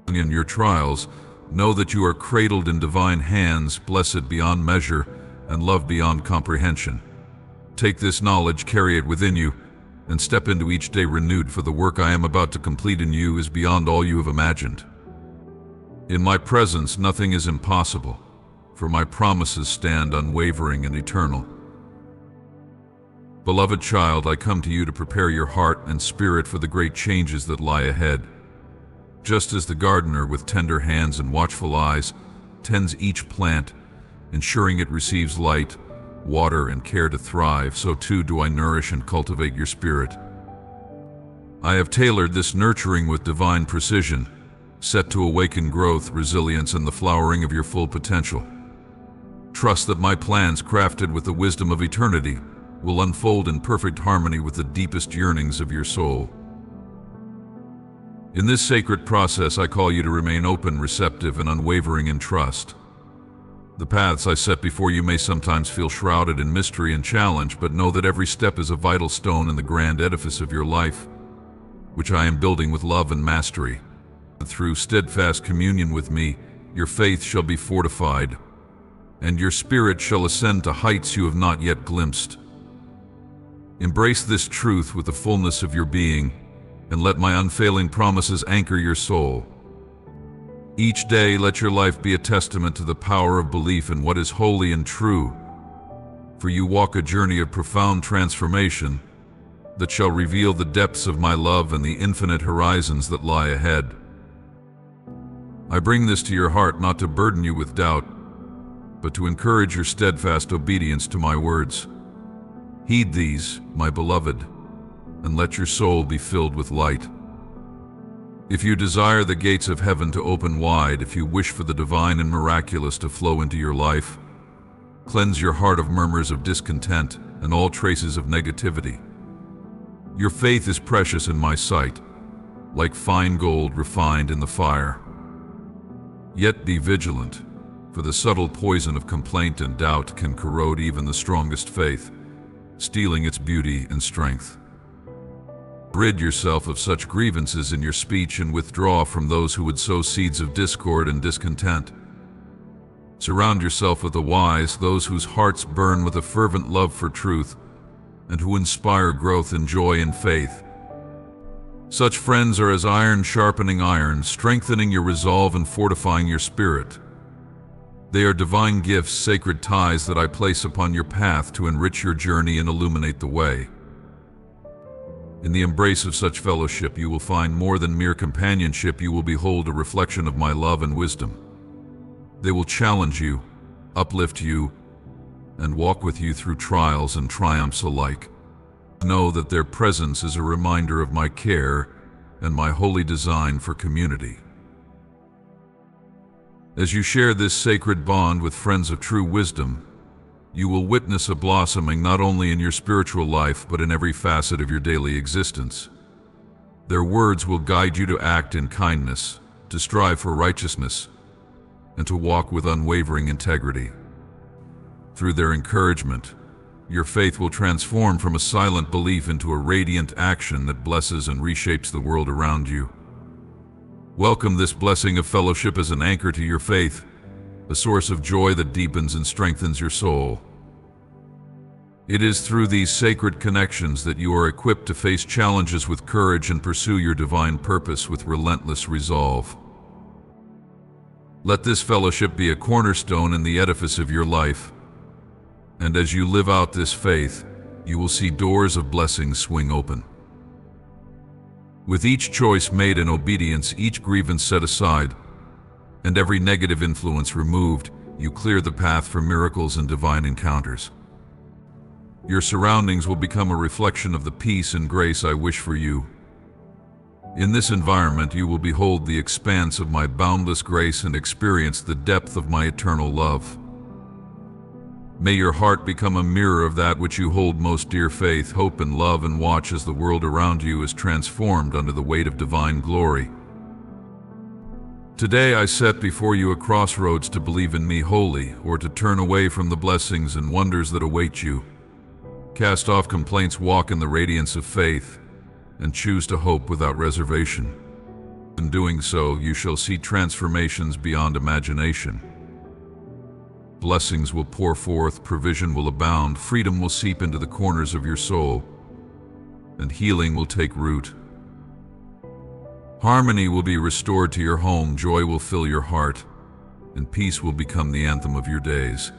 In your trials, know that you are cradled in divine hands, blessed beyond measure and loved beyond comprehension. Take this knowledge, carry it within you, and step into each day renewed, for the work I am about to complete in you is beyond all you have imagined. In my presence, nothing is impossible, for my promises stand unwavering and eternal. Beloved child, I come to you to prepare your heart and spirit for the great changes that lie ahead. Just as the gardener with tender hands and watchful eyes tends each plant, ensuring it receives light, water, and care to thrive, so too do I nourish and cultivate your spirit. I have tailored this nurturing with divine precision, set to awaken growth, resilience, and the flowering of your full potential. Trust that my plans, crafted with the wisdom of eternity, will unfold in perfect harmony with the deepest yearnings of your soul. In this sacred process, I call you to remain open, receptive, and unwavering in trust. The paths I set before you may sometimes feel shrouded in mystery and challenge, but know that every step is a vital stone in the grand edifice of your life, which I am building with love and mastery. Through steadfast communion with me, your faith shall be fortified, and your spirit shall ascend to heights you have not yet glimpsed. Embrace this truth with the fullness of your being, and let my unfailing promises anchor your soul. Each day, let your life be a testament to the power of belief in what is holy and true, for you walk a journey of profound transformation, that shall reveal the depths of my love and the infinite horizons that lie ahead. I bring this to your heart not to burden you with doubt, but to encourage your steadfast obedience to my words. Heed these, my beloved, and let your soul be filled with light. If you desire the gates of heaven to open wide, if you wish for the divine and miraculous to flow into your life, cleanse your heart of murmurs of discontent and all traces of negativity. Your faith is precious in my sight, like fine gold refined in the fire. Yet be vigilant, for the subtle poison of complaint and doubt can corrode even the strongest faith, stealing its beauty and strength. Rid yourself of such grievances in your speech and withdraw from those who would sow seeds of discord and discontent. Surround yourself with the wise, those whose hearts burn with a fervent love for truth and who inspire growth in joy and faith. Such friends are as iron sharpening iron, strengthening your resolve and fortifying your spirit. They are divine gifts, sacred ties that I place upon your path to enrich your journey and illuminate the way. In the embrace of such fellowship, you will find more than mere companionship. You will behold a reflection of my love and wisdom. They will challenge you, uplift you, and walk with you through trials and triumphs alike. Know that their presence is a reminder of my care and my holy design for community. As you share this sacred bond with friends of true wisdom, you will witness a blossoming not only in your spiritual life but in every facet of your daily existence. Their words will guide you to act in kindness, to strive for righteousness, and to walk with unwavering integrity. Through their encouragement, your faith will transform from a silent belief into a radiant action that blesses and reshapes the world around you. Welcome this blessing of fellowship as an anchor to your faith, a source of joy that deepens and strengthens your soul. It is through these sacred connections that you are equipped to face challenges with courage and pursue your divine purpose with relentless resolve. Let this fellowship be a cornerstone in the edifice of your life, and as you live out this faith, you will see doors of blessings swing open. With each choice made in obedience, each grievance set aside, and every negative influence removed, you clear the path for miracles and divine encounters. Your surroundings will become a reflection of the peace and grace I wish for you. In this environment, you will behold the expanse of my boundless grace and experience the depth of my eternal love. May your heart become a mirror of that which you hold most dear, faith, hope, and love, and watch as the world around you is transformed under the weight of divine glory. Today I set before you a crossroads to believe in me wholly, or to turn away from the blessings and wonders that await you. Cast off complaints, walk in the radiance of faith, and choose to hope without reservation. In doing so, you shall see transformations beyond imagination. Blessings will pour forth, provision will abound, freedom will seep into the corners of your soul, and healing will take root. Harmony will be restored to your home, joy will fill your heart, and peace will become the anthem of your days.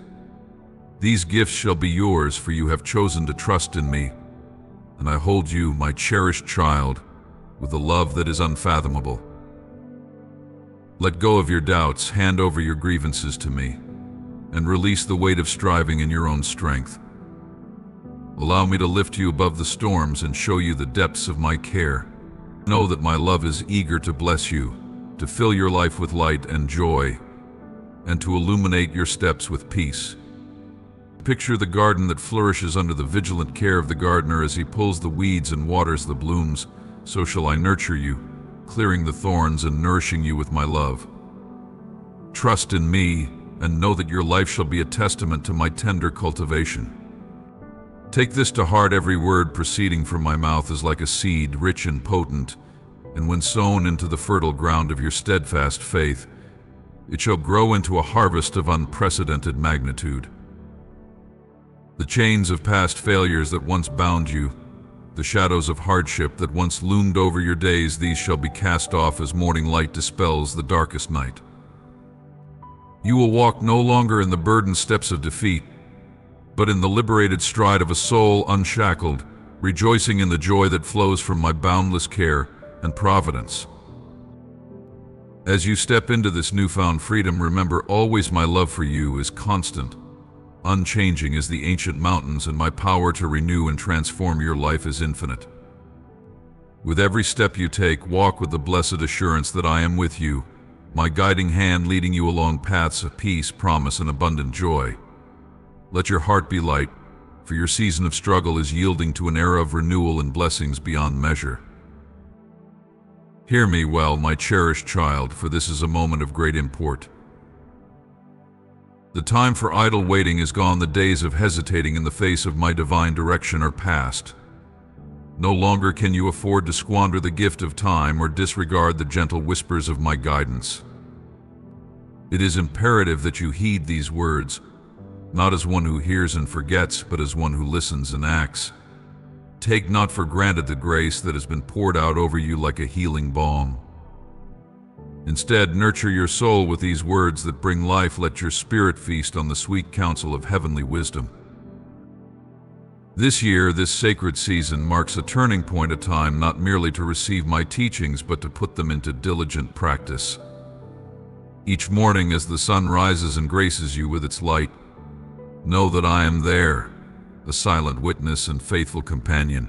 These gifts shall be yours, for you have chosen to trust in me, and I hold you, my cherished child, with a love that is unfathomable. Let go of your doubts, hand over your grievances to me, and release the weight of striving in your own strength. Allow me to lift you above the storms and show you the depths of my care. Know that my love is eager to bless you, to fill your life with light and joy, and to illuminate your steps with peace. Picture the garden that flourishes under the vigilant care of the gardener as he pulls the weeds and waters the blooms. So shall I nurture you, clearing the thorns and nourishing you with my love. Trust in me, and know that your life shall be a testament to my tender cultivation. Take this to heart: every word proceeding from my mouth is like a seed, rich and potent, and when sown into the fertile ground of your steadfast faith, it shall grow into a harvest of unprecedented magnitude. The chains of past failures that once bound you, the shadows of hardship that once loomed over your days, these shall be cast off as morning light dispels the darkest night. You will walk no longer in the burdened steps of defeat, but in the liberated stride of a soul unshackled, rejoicing in the joy that flows from my boundless care and providence. As you step into this newfound freedom, remember always my love for you is constant, unchanging as the ancient mountains, and my power to renew and transform your life is infinite. With every step you take, walk with the blessed assurance that I am with you, my guiding hand leading you along paths of peace, promise, and abundant joy. Let your heart be light, for your season of struggle is yielding to an era of renewal and blessings beyond measure. Hear me well, my cherished child, for this is a moment of great import. The time for idle waiting is gone. The days of hesitating in the face of my divine direction are past. No longer can you afford to squander the gift of time or disregard the gentle whispers of my guidance. It is imperative that you heed these words, not as one who hears and forgets, but as one who listens and acts. Take not for granted the grace that has been poured out over you like a healing balm. Instead, nurture your soul with these words that bring life. Let your spirit feast on the sweet counsel of heavenly wisdom. This year, this sacred season marks a turning point, a time not merely to receive my teachings, but to put them into diligent practice. Each morning as the sun rises and graces you with its light, know that I am there, a silent witness and faithful companion.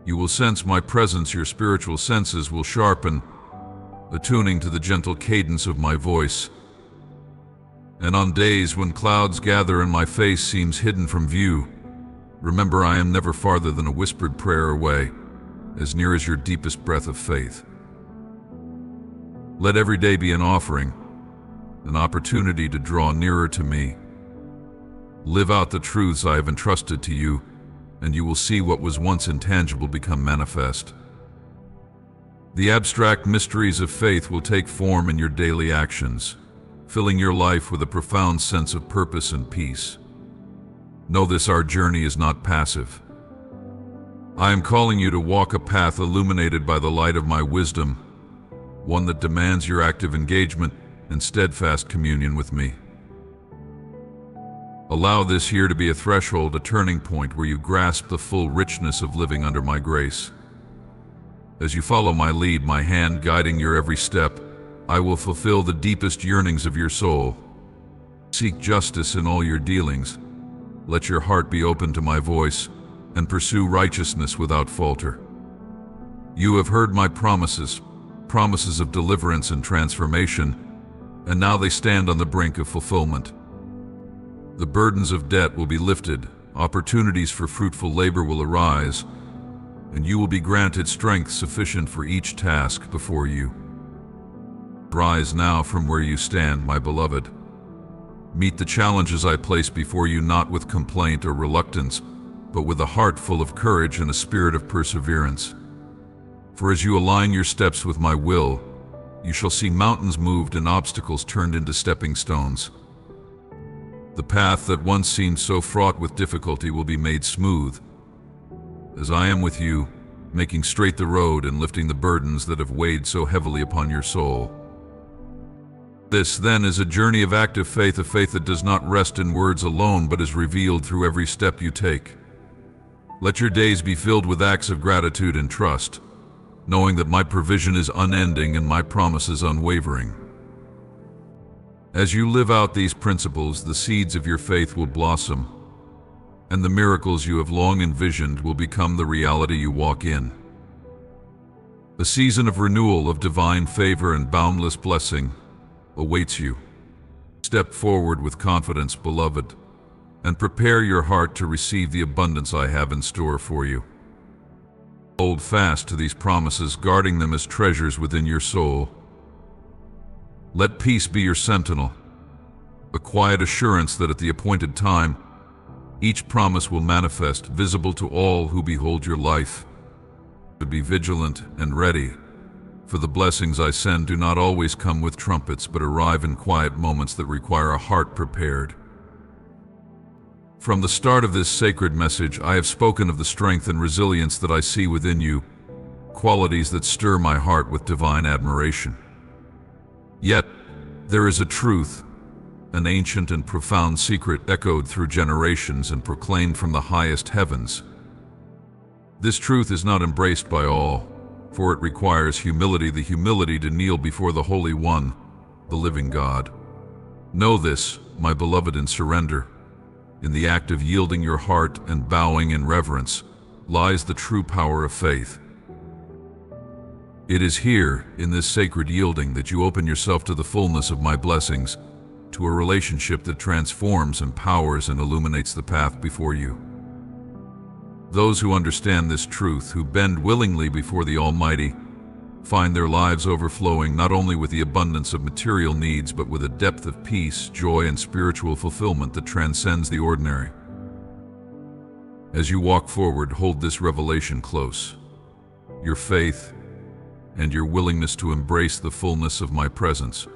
You will sense my presence, your spiritual senses will sharpen, attuning to the gentle cadence of my voice. And on days when clouds gather and my face seems hidden from view, remember I am never farther than a whispered prayer away, as near as your deepest breath of faith. Let every day be an offering, an opportunity to draw nearer to me. Live out the truths I have entrusted to you, and you will see what was once intangible become manifest. The abstract mysteries of faith will take form in your daily actions, filling your life with a profound sense of purpose and peace. Know this: our journey is not passive. I am calling you to walk a path illuminated by the light of my wisdom, one that demands your active engagement and steadfast communion with me. Allow this year to be a threshold, a turning point where you grasp the full richness of living under my grace. As you follow my lead, my hand guiding your every step, I will fulfill the deepest yearnings of your soul. Seek justice in all your dealings. Let your heart be open to my voice, and pursue righteousness without falter. You have heard my promises of deliverance and transformation, and now they stand on the brink of fulfillment. The burdens of debt will be lifted, opportunities for fruitful labor will arise, and you will be granted strength sufficient for each task before you. Rise now from where you stand, my beloved. Meet the challenges I place before you not with complaint or reluctance, but with a heart full of courage and a spirit of perseverance. For as you align your steps with my will, you shall see mountains moved and obstacles turned into stepping stones. The path that once seemed so fraught with difficulty will be made smooth, as I am with you, making straight the road and lifting the burdens that have weighed so heavily upon your soul. This, then, is a journey of active faith, a faith that does not rest in words alone, but is revealed through every step you take. Let your days be filled with acts of gratitude and trust, knowing that my provision is unending and my promises unwavering. As you live out these principles, the seeds of your faith will blossom, and the miracles you have long envisioned will become the reality you walk in. A season of renewal, of divine favor and boundless blessing awaits you. Step forward with confidence, beloved, and prepare your heart to receive the abundance I have in store for you. Hold fast to these promises, guarding them as treasures within your soul. Let peace be your sentinel, a quiet assurance that at the appointed time, each promise will manifest, visible to all who behold your life. To be vigilant and ready, for the blessings I send do not always come with trumpets, but arrive in quiet moments that require a heart prepared. From the start of this sacred message, I have spoken of the strength and resilience that I see within you, qualities that stir my heart with divine admiration. Yet, there is a truth, an ancient and profound secret echoed through generations and proclaimed from the highest heavens, This truth is not embraced by all, for it requires humility, the humility to kneel before the Holy One, the living God. Know this, my beloved, and surrender. In the act of yielding your heart and bowing in reverence lies the true power of faith. It is here, in this sacred yielding, that you open yourself to the fullness of my blessings, to a relationship that transforms, empowers, and illuminates the path before you. Those who understand this truth, who bend willingly before the Almighty, find their lives overflowing not only with the abundance of material needs, but with a depth of peace, joy, and spiritual fulfillment that transcends the ordinary. As you walk forward, hold this revelation close. Your faith and your willingness to embrace the fullness of my presence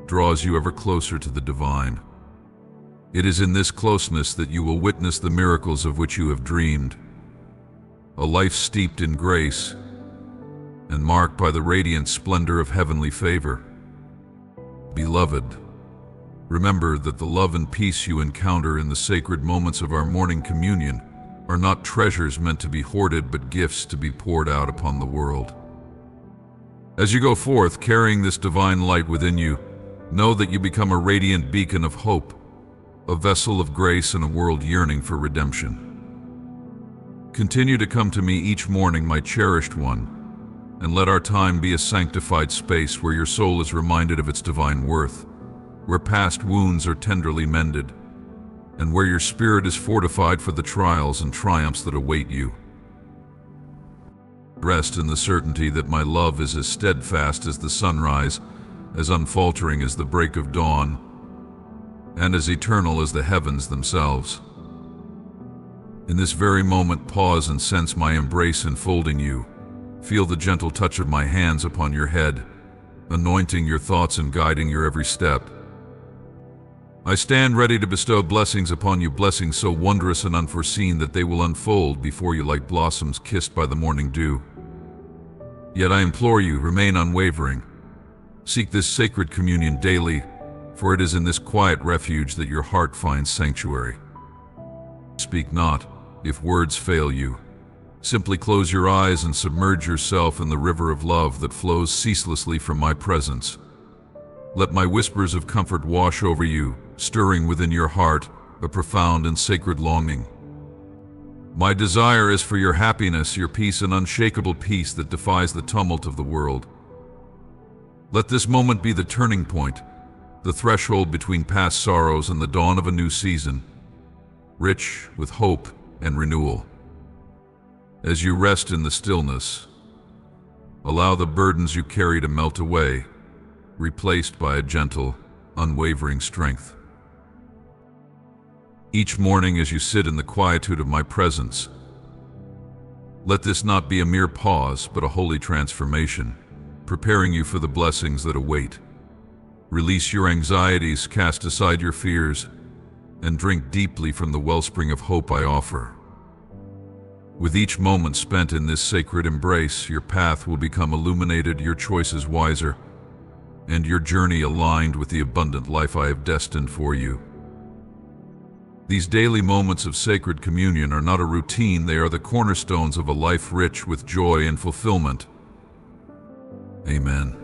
draws you ever closer to the divine. It is in this closeness that you will witness the miracles of which you have dreamed, a life steeped in grace and marked by the radiant splendor of heavenly favor. Beloved, remember that the love and peace you encounter in the sacred moments of our morning communion are not treasures meant to be hoarded, but gifts to be poured out upon the world. As you go forth carrying this divine light within you, know that you become a radiant beacon of hope, a vessel of grace in a world yearning for redemption. Continue to come to me each morning, my cherished one, and let our time be a sanctified space where your soul is reminded of its divine worth, where past wounds are tenderly mended, and where your spirit is fortified for the trials and triumphs that await you. Rest in the certainty that my love is as steadfast as the sunrise, as unfaltering as the break of dawn, and as eternal as the heavens themselves. In this very moment, pause and sense my embrace enfolding you. Feel the gentle touch of my hands upon your head, anointing your thoughts and guiding your every step. I stand ready to bestow blessings upon you, blessings so wondrous and unforeseen that they will unfold before you like blossoms kissed by the morning dew. Yet I implore you, remain unwavering. Seek this sacred communion daily, for it is in this quiet refuge that your heart finds sanctuary. Speak not, if words fail you. Simply close your eyes and submerge yourself in the river of love that flows ceaselessly from my presence. Let my whispers of comfort wash over you, stirring within your heart a profound and sacred longing. My desire is for your happiness, your peace, an unshakable peace that defies the tumult of the world. Let this moment be the turning point, the threshold between past sorrows and the dawn of a new season, rich with hope and renewal. As you rest in the stillness, allow the burdens you carry to melt away, replaced by a gentle, unwavering strength. Each morning as you sit in the quietude of my presence, let this not be a mere pause, but a holy transformation, preparing you for the blessings that await. Release your anxieties, cast aside your fears, and drink deeply from the wellspring of hope I offer. With each moment spent in this sacred embrace, your path will become illuminated, your choices wiser, and your journey aligned with the abundant life I have destined for you. These daily moments of sacred communion are not a routine, they are the cornerstones of a life rich with joy and fulfillment. Amen.